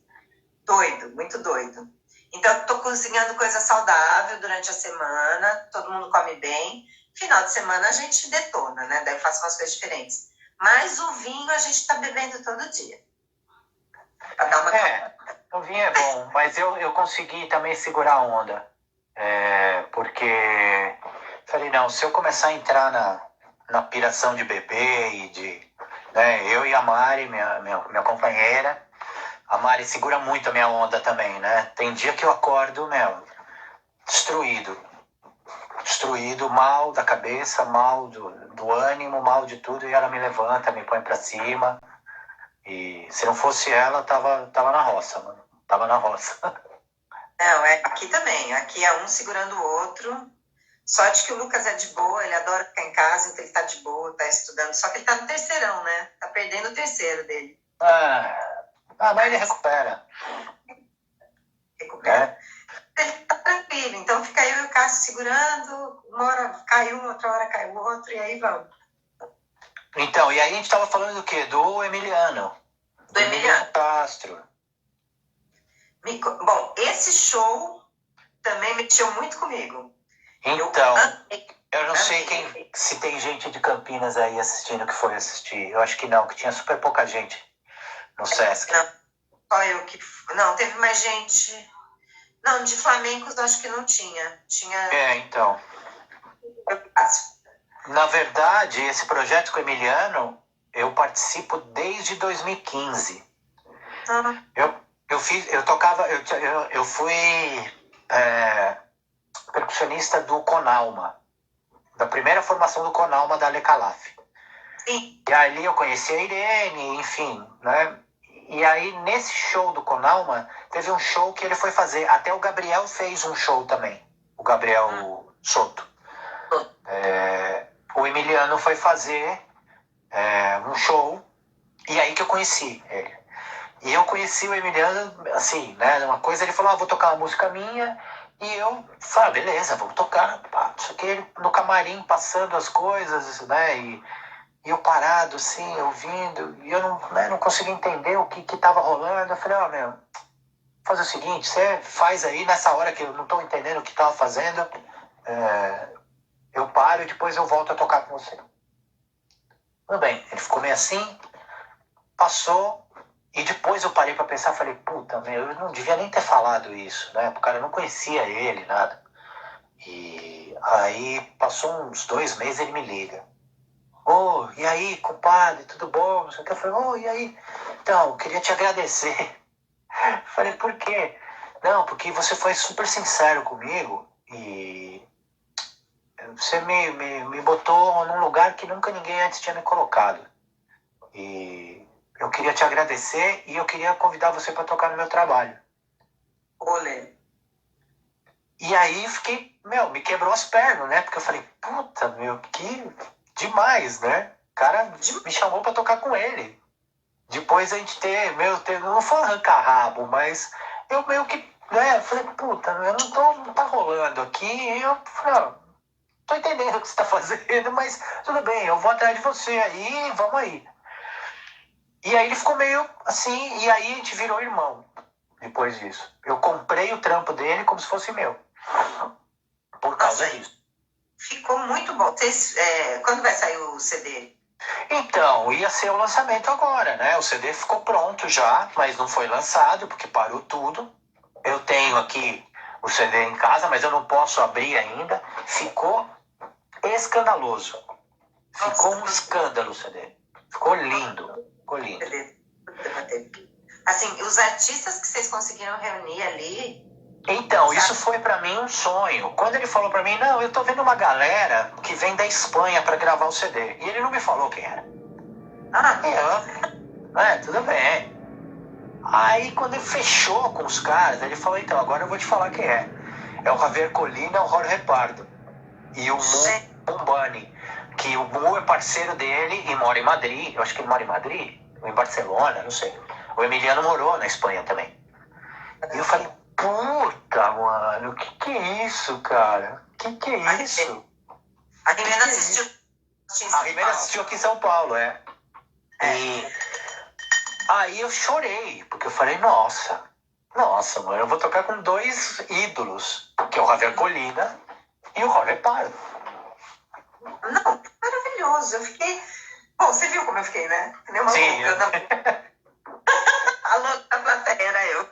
Doido, muito doido. Então, eu tô cozinhando coisa saudável durante a semana, todo mundo come bem. Final de semana a gente detona, né? Daí eu faço umas coisas diferentes. Mas o vinho a gente tá bebendo todo dia. Pra dar uma... O vinho é bom, mas eu consegui também segurar a onda. Porque falei, não, se eu começar a entrar na piração de beber e de... Né, eu e a Mari, minha companheira, a Mari segura muito a minha onda também, né? Tem dia que eu acordo, destruído, mal da cabeça, mal do ânimo, mal de tudo, e ela me levanta, me põe pra cima. E se não fosse ela, tava na roça, mano. Tava na roça. Não, aqui também. Aqui é um segurando o outro. Sorte que o Lucas é de boa, ele adora ficar em casa, então ele tá de boa, tá estudando. Só que ele tá no terceirão, né? Tá perdendo o terceiro dele. Mas ele recupera. Recupera. Ele tá tranquilo, então fica eu e o Cássio segurando, uma hora cai um, outra hora cai o outro, e aí vamos. Então, e aí a gente tava falando do quê? Do Emiliano. Do Emiliano Castro. Bom, esse show também mexeu muito comigo. Então, eu não sei se tem gente de Campinas aí assistindo que foi assistir. Eu acho que não, que tinha super pouca gente no Sesc. Não, só eu que... Não, teve mais gente... Não, de flamencos acho que não tinha. Então. Na verdade, esse projeto com o Emiliano, eu participo desde 2015. Eu fui percussionista do Conalma, da primeira formação do Conalma da Ale Calaf. Sim. E ali eu conheci a Irene, enfim, né? E aí nesse show do Conalma, teve um show que ele foi fazer, até o Gabriel fez um show também, o Gabriel Soto. O Emiliano foi fazer um show, e aí que eu conheci ele. E eu conheci o Emiliano, assim, né? Uma coisa, ele falou, vou tocar uma música minha. E eu falei, beleza, vamos tocar. Só que ele no camarim passando as coisas, né? E eu parado, assim, ouvindo. E eu não conseguia entender o que tava rolando. Eu falei, meu, fazer o seguinte, você faz aí, nessa hora que eu não tô entendendo o que tava fazendo, eu paro e depois eu volto a tocar com você. Tudo bem, ele ficou meio assim, passou. E depois eu parei pra pensar, falei, puta, eu não devia nem ter falado isso, né? Porque eu não conhecia ele, nada. E aí, passou uns 2 meses, ele me liga. E aí, compadre, tudo bom? Não sei o que. Eu falei, e aí? Então, eu queria te agradecer. Falei, por quê? Não, porque você foi super sincero comigo e você me botou num lugar que nunca ninguém antes tinha me colocado. E eu queria te agradecer e eu queria convidar você para tocar no meu trabalho. Olê. E aí fiquei, me quebrou as pernas, né? Porque eu falei, puta, que demais, né? O cara me chamou para tocar com ele. Depois a gente não foi arrancar rabo, mas eu meio que, né? Eu falei, puta, não tá rolando aqui. E eu falei, tô entendendo o que você tá fazendo, mas tudo bem, eu vou atrás de você aí, vamos aí. E aí ele ficou meio assim, e aí a gente virou irmão depois disso. Eu comprei o trampo dele como se fosse meu. Por causa disso. Ficou muito bom. Quando vai sair o CD? Então, ia ser o lançamento agora, né? O CD ficou pronto já, mas não foi lançado, porque parou tudo. Eu tenho aqui o CD em casa, mas eu não posso abrir ainda. Ficou escandaloso. Ficou um escândalo o CD. Ficou lindo. Ficou lindo. Assim, os artistas que vocês conseguiram reunir ali... Então, isso foi pra mim um sonho. Quando ele falou pra mim, não, eu tô vendo uma galera que vem da Espanha pra gravar o CD. E ele não me falou quem era. Tudo bem. Aí, quando ele fechou com os caras, ele falou, então, agora eu vou te falar quem é. É o Javier Colina, o Jorge Pardo. E o Mu Bombani. Que o Mu é parceiro dele e mora em Madrid. Eu acho que ele mora em Madrid, ou em Barcelona, não sei. O Emiliano morou na Espanha também. E eu falei, puta, mano, que é isso, cara? Que é isso? A Rimena assistiu. A Rimena assistiu aqui em São Paulo, E aí eu chorei, porque eu falei, nossa, mano, eu vou tocar com 2 ídolos, que é o Javier Colina e o Jorge Pardo. Não, maravilhoso. Eu fiquei... Bom, você viu como eu fiquei, né? Nem uma Sim. A louca da plateia era eu.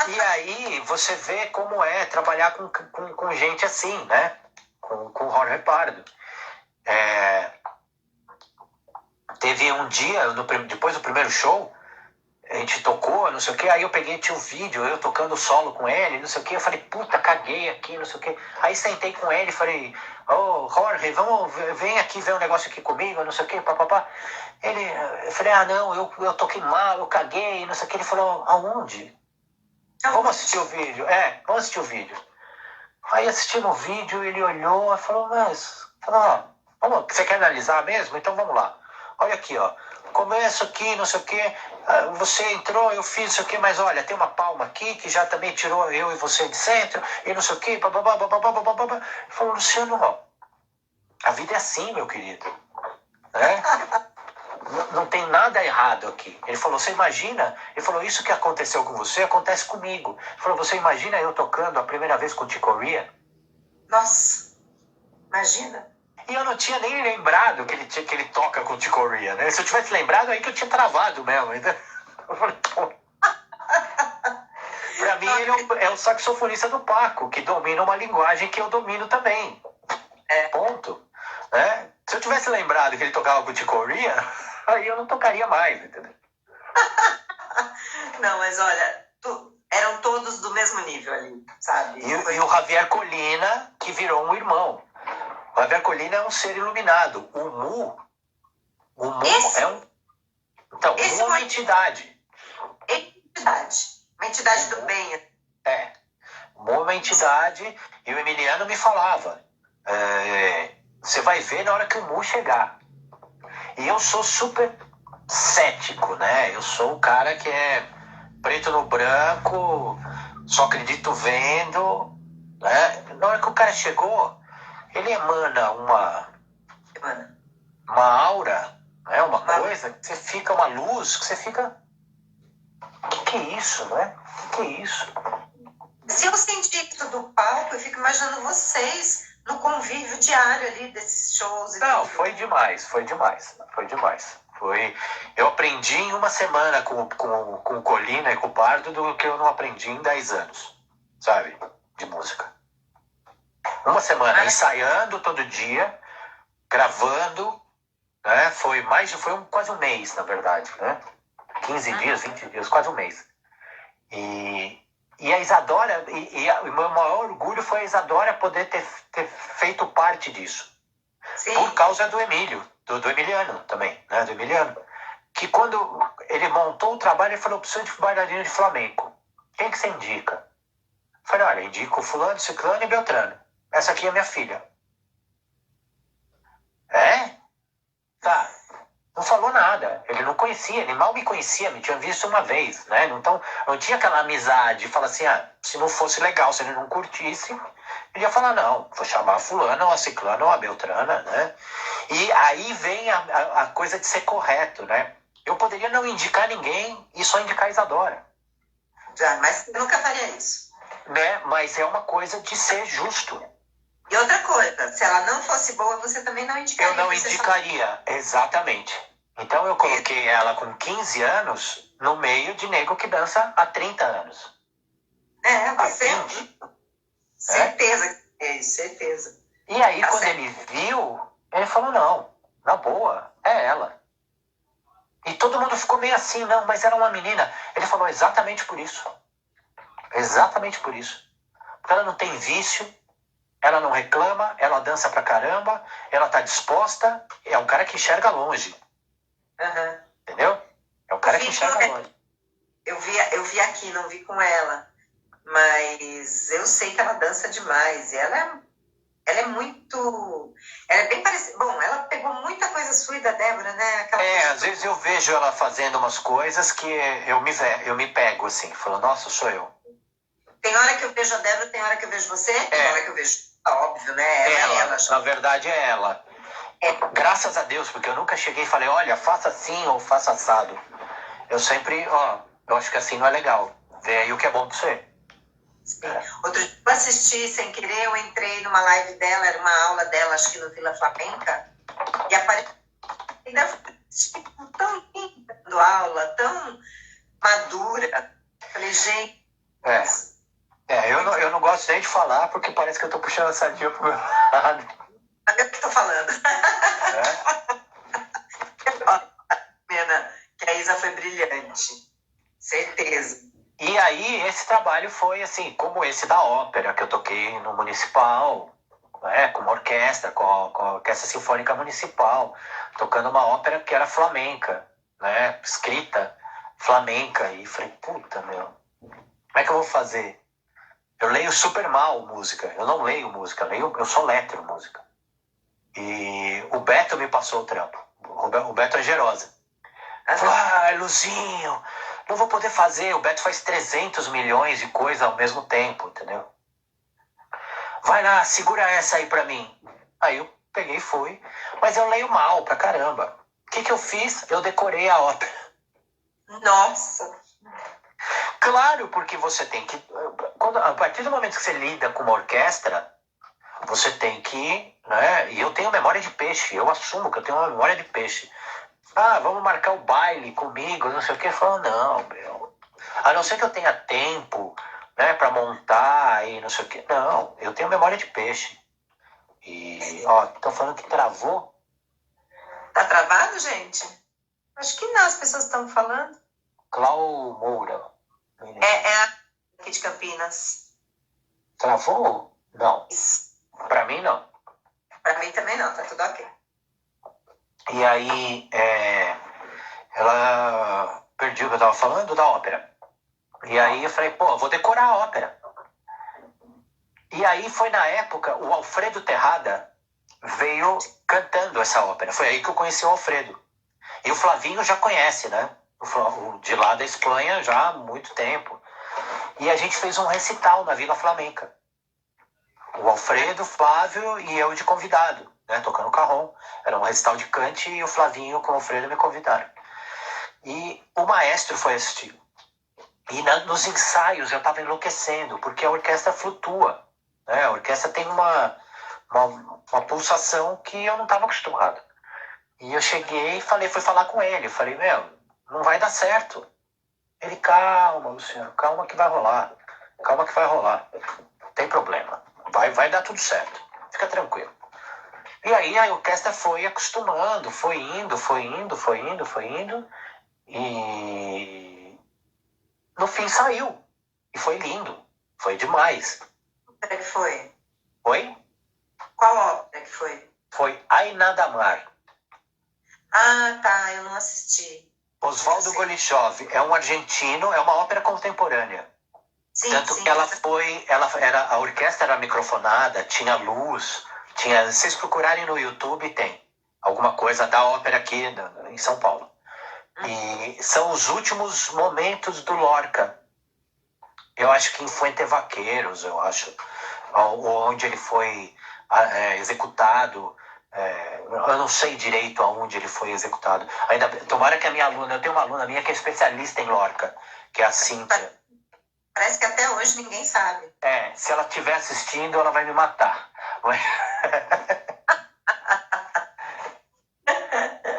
E aí você vê como é trabalhar com gente assim, né? Com o Jorge Pardo. Teve um dia, depois do primeiro show, a gente tocou, não sei o que, aí eu peguei, tinha um vídeo, eu tocando solo com ele, não sei o que, eu falei, puta, caguei aqui, não sei o que. Aí sentei com ele e falei, Jorge, vem aqui ver um negócio aqui comigo, não sei o que, papapá. Eu falei, não, eu toquei mal, eu caguei, não sei o que. Ele falou, aonde? Vamos assistir o vídeo. Vamos assistir o vídeo. Aí assistindo o vídeo, ele olhou e falou, ó, vamos, você quer analisar mesmo? Então vamos lá. Olha aqui, ó. Começo aqui, não sei o quê. Você entrou, eu fiz isso aqui, mas olha, tem uma palma aqui que já também tirou eu e você de centro, e não sei o quê. Ele falou, Luciano, ó, a vida é assim, meu querido. Né? Não tem nada errado aqui. Ele falou, você imagina? Ele falou, isso que aconteceu com você acontece comigo. Ele falou, você imagina eu tocando a primeira vez com o Chick Corea? Nossa, imagina. E eu não tinha nem lembrado que ele toca com o Chick Corea, né? Se eu tivesse lembrado, aí que eu tinha travado mesmo. Então, eu falei, pô. Pra mim, ele é o saxofonista do Paco, que domina uma linguagem que eu domino também. Ponto. Né? Se eu tivesse lembrado que ele tocava com o Chick Corea, aí eu não tocaria mais, entendeu? Não, mas olha, eram todos do mesmo nível ali, sabe? E o Javier Colina, que virou um irmão. O Javier Colina é um ser iluminado. O Mu é um... Então, Mu é uma entidade. Uma entidade do bem. É. Mu é uma entidade, e o Emiliano me falava, você vai ver na hora que o Mu chegar. E eu sou super cético, né? Eu sou o cara que é preto no branco, só acredito vendo, né? Na hora que o cara chegou, ele emana uma aura, né? Uma coisa, que você fica, uma luz, que você fica... Que é isso, né? Que é isso? Se eu sentir isso do palco, eu fico imaginando vocês no convívio diário ali desses shows. Não, foi demais. Eu aprendi em uma semana com o Colina e com o Pardo do que eu não aprendi em 10 anos, sabe? De música. Uma semana, ensaiando todo dia, gravando, né? Foi quase um mês, na verdade, né? 15 dias, 20 dias, quase um mês. E a Isadora, o meu maior orgulho foi a Isadora poder ter feito parte disso. Sim. Por causa do Emílio, do Emiliano também, né? Do Emiliano. Que quando ele montou o trabalho, ele falou, preciso de bailarino de flamenco. Quem que você indica? Eu falei, olha, indico fulano, ciclano e beltrano. Essa aqui é minha filha. Tá. Não falou nada. Ele não conhecia, ele mal me conhecia, me tinha visto uma vez, né? Então, não tinha aquela amizade. Fala assim, se não fosse legal, se ele não curtisse, ele ia falar, não, vou chamar a fulana, ou a ciclana, ou a beltrana, né? E aí vem a coisa de ser correto, né? Eu poderia não indicar ninguém e só indicar a Isadora. Mas eu nunca faria isso. Né? Mas é uma coisa de ser justo. E outra coisa, se ela não fosse boa, você também não indicaria. Eu não indicaria, exatamente. Então eu coloquei ela com 15 anos no meio de nego que dança há 30 anos. Você... Certeza. Certeza. E aí, quando ele viu, ele falou, não, na boa, é ela. E todo mundo ficou meio assim, não, mas era uma menina. Ele falou, exatamente por isso. Exatamente por isso. Porque ela não tem vício, ela não reclama, ela dança pra caramba, ela tá disposta, é um cara que enxerga longe. Uhum. Entendeu? É um cara que enxerga longe. Eu vi aqui, não vi com ela, mas eu sei que ela dança demais. E ela é muito... Ela é bem parecida... Bom, ela pegou muita coisa sua e da Débora, né? Às vezes eu vejo ela fazendo umas coisas que eu me pego, assim, falando, nossa, sou eu. Tem hora que eu vejo a Débora, tem hora que eu vejo você, tem hora que eu vejo... Óbvio, né? Ela. Na verdade é ela. Graças a Deus, porque eu nunca cheguei e falei, olha, faça assim ou faça assado. Eu sempre, eu acho que assim não é legal. Vê aí o que é bom pra você. Sim. Outro dia eu assisti sem querer, eu entrei numa live dela, era uma aula dela, acho que no Vila Flamenca, e apareceu tão linda dando aula, tão madura. Falei, gente... Eu não gosto nem de falar, porque parece que eu tô puxando a sardinha pro meu lado. Sabe o que eu tô falando? Que a Isa foi brilhante. Certeza. E aí, esse trabalho foi assim, como esse da ópera, que eu toquei no Municipal, né, com uma orquestra, com a Orquestra Sinfônica Municipal, tocando uma ópera que era flamenca, né, escrita flamenca. E falei, puta, meu, como é que eu vou fazer? Eu leio super mal música. Eu não leio música, eu só letro música. E o Beto me passou o trampo. O Beto é Gerosa. Falou, Luzinho, não vou poder fazer. O Beto faz 300 milhões de coisas ao mesmo tempo, entendeu? Vai lá, segura essa aí pra mim. Aí eu peguei e fui. Mas eu leio mal pra caramba. O que eu fiz? Eu decorei a ópera. Nossa! Claro, porque você tem que... a partir do momento que você lida com uma orquestra, você tem que... Né? E eu tenho memória de peixe. Eu assumo que eu tenho uma memória de peixe. Vamos marcar o baile comigo, não sei o que. Eu falo, não, meu. A não ser que eu tenha tempo, né, pra montar e não sei o que. Não, eu tenho memória de peixe. E, estão falando que travou. Tá travado, gente? Acho que não, as pessoas estão falando. Clau Moura. É aqui de Campinas. Travou? Não. Pra mim, não. Pra mim também não, tá tudo ok. E aí, ela perdi o que eu tava falando da ópera. E aí eu falei, vou decorar a ópera. E aí foi na época, o Alfredo Terrada veio cantando essa ópera. Foi aí que eu conheci o Alfredo. E o Flavinho já conhece, né? O de lá da Espanha já há muito tempo. E a gente fez um recital na Vila Flamenca. O Alfredo, Flávio e eu de convidado, né? Tocando carrom. Era um recital de cante e o Flavinho com o Alfredo me convidaram. E o maestro foi assistir. E nos ensaios eu estava enlouquecendo, porque a orquestra flutua. Né? A orquestra tem uma pulsação que eu não estava acostumado. E eu cheguei e fui falar com ele. Eu falei, não vai dar certo. Ele, calma, Luciano, calma que vai rolar. Calma que vai rolar. Não tem problema. Vai dar tudo certo. Fica tranquilo. E aí a orquestra foi acostumando, foi indo. E no fim saiu. E foi lindo. Foi demais. Qual ópera que foi? Oi? Qual ópera que foi? Foi Ainadamar. Tá, eu não assisti. Osvaldo Golichov é um argentino, é uma ópera contemporânea. Sim, Tanto sim. que a orquestra era microfonada, tinha luz, se vocês procurarem no YouTube tem alguma coisa da ópera aqui em São Paulo. E são os últimos momentos do Lorca. Eu acho que em Fuente Vaqueiros, onde ele foi executado. Eu não sei direito aonde ele foi executado. Tomara que a minha aluna, eu tenho uma aluna minha que é especialista em Lorca, que é a Cíntia. Parece que até hoje ninguém sabe. Se ela estiver assistindo, ela vai me matar.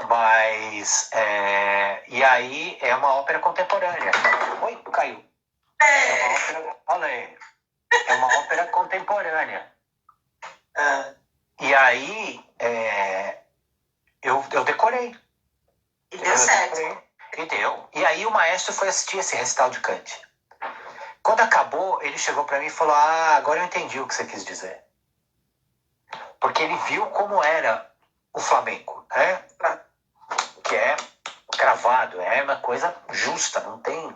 Mas, e aí é uma ópera contemporânea. Oi, caiu. É uma ópera contemporânea. E aí, eu decorei. E deu certo. E deu. E aí o maestro foi assistir esse recital de cante. Quando acabou, ele chegou para mim e falou, agora eu entendi o que você quis dizer. Porque ele viu como era o flamenco, né? Que é cravado, é uma coisa justa, não tem...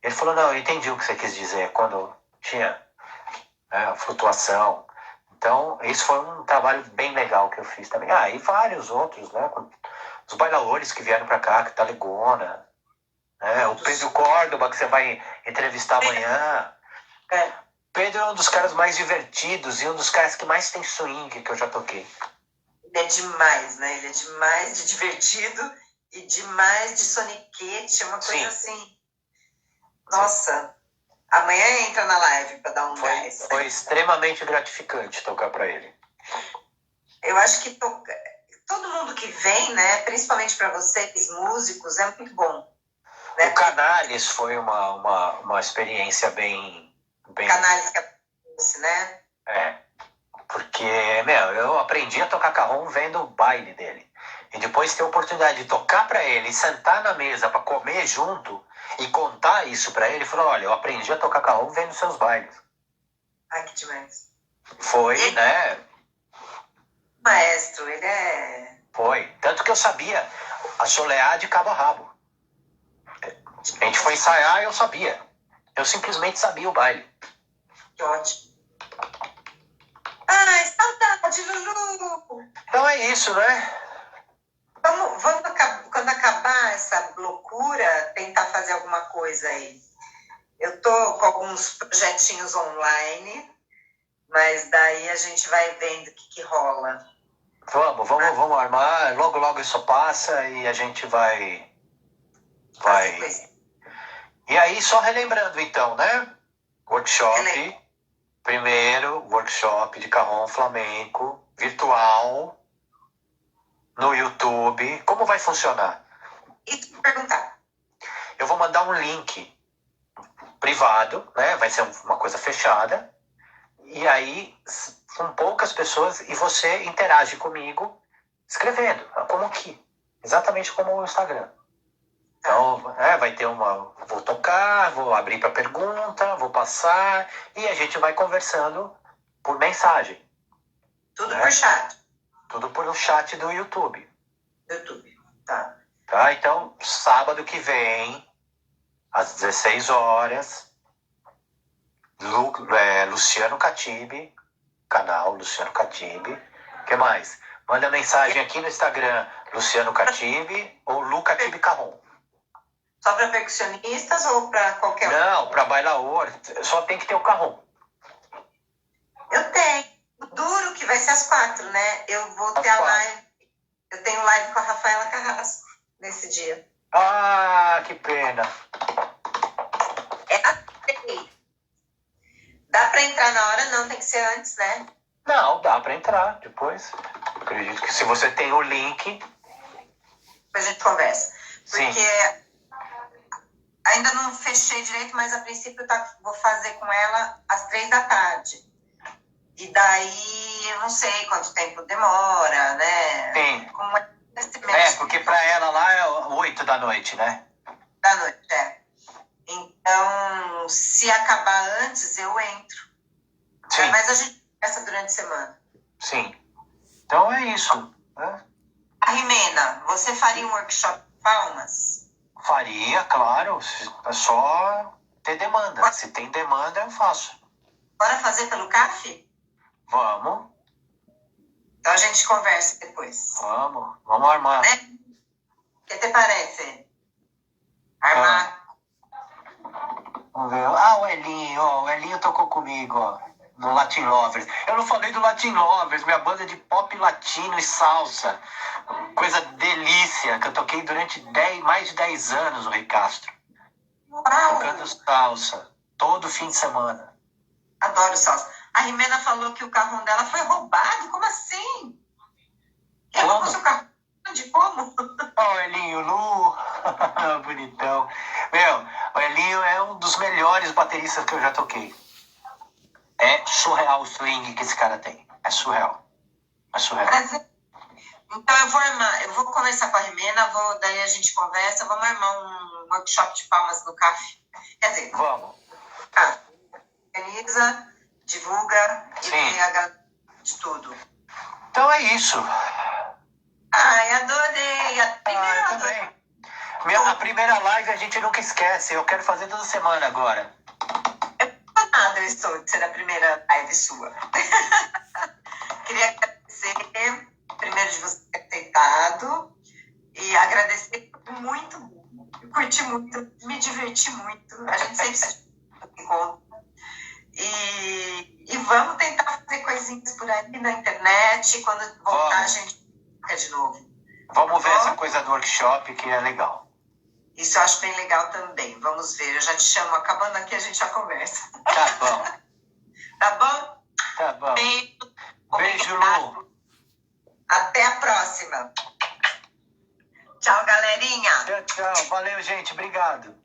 Ele falou, não, eu entendi o que você quis dizer, quando tinha a flutuação. Então, isso foi um trabalho bem legal que eu fiz também. E vários outros, né? Os bailadores que vieram para cá, que tá Legona, né? O Pedro Córdoba, que você vai entrevistar amanhã. Pedro é um dos caras mais divertidos e um dos caras que mais tem swing que eu já toquei. Ele é demais, né? Ele é demais de divertido e demais de soniquete, uma coisa assim. Nossa, amanhã entra na live para dar um gás. Foi extremamente gratificante tocar para ele. Eu acho que todo mundo que vem, né, principalmente para vocês, músicos, é muito bom. Né? O Canales foi uma experiência bem... Canales que aparece, né? Porque, eu aprendi a tocar carrom vendo o baile dele. E depois ter a oportunidade de tocar para ele, sentar na mesa para comer junto e contar isso para ele, falou, olha, eu aprendi a tocar carrom vendo seus bailes. Que demais. Foi, né? Maestro, ele é... Foi. Tanto que eu sabia assolear de cabo a rabo. A gente foi ensaiar e eu sabia. Eu simplesmente sabia o baile. Que ótimo. Ai, saudade, Lulu! Então é isso, né? Vamos quando acabar essa loucura, tentar fazer alguma coisa aí. Eu tô com alguns projetinhos online, mas daí a gente vai vendo o que rola. Vamos armar. Logo, logo isso passa e a gente vai. E aí, só relembrando então, né? Workshop. Primeiro, workshop de Cajón flamenco, virtual, no YouTube. Como vai funcionar? E tu perguntar. Eu vou mandar um link privado, né? Vai ser uma coisa fechada. E aí, com poucas pessoas, e você interage comigo escrevendo, como que? Exatamente como o Instagram. Então, vai ter vou tocar, vou abrir para pergunta, vou passar, e a gente vai conversando por mensagem. Tudo por chat. Tudo por um chat do YouTube. Tá. Tá? Então, sábado que vem, às 16 horas, Luciano Catibe, canal Luciano Catibe. O que mais? Manda mensagem aqui no Instagram, Luciano Catibe ou Lu Catibe Cajón. Só para percussionistas ou para qualquer um? Não, para bailaor. Só tem que ter o Cajón. Eu tenho. O duro que vai ser às 4, né? Eu vou ter a live. Eu tenho live com a Rafaela Carrasco nesse dia. Ah, que pena. Dá para entrar na hora? Não, tem que ser antes, né? Não, dá para entrar depois. Acredito que se você tem o link... Depois a gente conversa. Sim. Porque ainda não fechei direito, mas a princípio vou fazer com ela às 3 da tarde. E daí eu não sei quanto tempo demora, né? Sim. Como porque para ela lá é 8 da noite, né? Da noite, é. Então, se acabar antes, eu entro. Sim. Mas a gente conversa durante a semana. Sim. Então é isso. Né? A Rimena, você faria um workshop de palmas? Faria, claro. É só ter demanda. Se tem demanda, eu faço. Bora fazer pelo CAF? Vamos. Então a gente conversa depois. Vamos armar. Né? O que te parece? Armar. Vamos ver. O Elinho tocou comigo, ó, no Latin Lovers. Eu não falei do Latin Lovers, minha banda de pop latino e salsa. Coisa delícia, que eu toquei durante mais de 10 anos, o Rui Castro. Uau! Tocando salsa, todo fim de semana. Adoro salsa. A Rimena falou que o carro dela foi roubado. Como assim? Quem roubou seu carro? Como? O Elinho, Lu. Bonitão. O Elinho é um dos melhores bateristas que eu já toquei. É surreal o swing que esse cara tem. É surreal. Então eu vou conversar com a Rimena, daí a gente conversa, vamos armar um workshop de palmas no CAF. Quer dizer, vamos. Organiza, divulga e vê a galera de tudo. Então é isso. Ai, adorei. A primeira live a gente nunca esquece. Eu quero fazer toda semana agora. Eu estou de ser a primeira live sua. Queria agradecer, primeiro, de você ter aceitado e agradecer muito, curti muito, me diverti muito. A gente sempre se encontra. E vamos tentar fazer coisinhas por aí na internet. Quando voltar, a gente fica de novo. Vamos ver essa coisa do workshop, que é legal. Isso eu acho bem legal também. Vamos ver. Eu já te chamo. Acabando aqui, a gente já conversa. Tá bom. Tá bom? Tá bom. Beijo, Lu. Até a próxima. Tchau, galerinha. Tchau. Valeu, gente. Obrigado.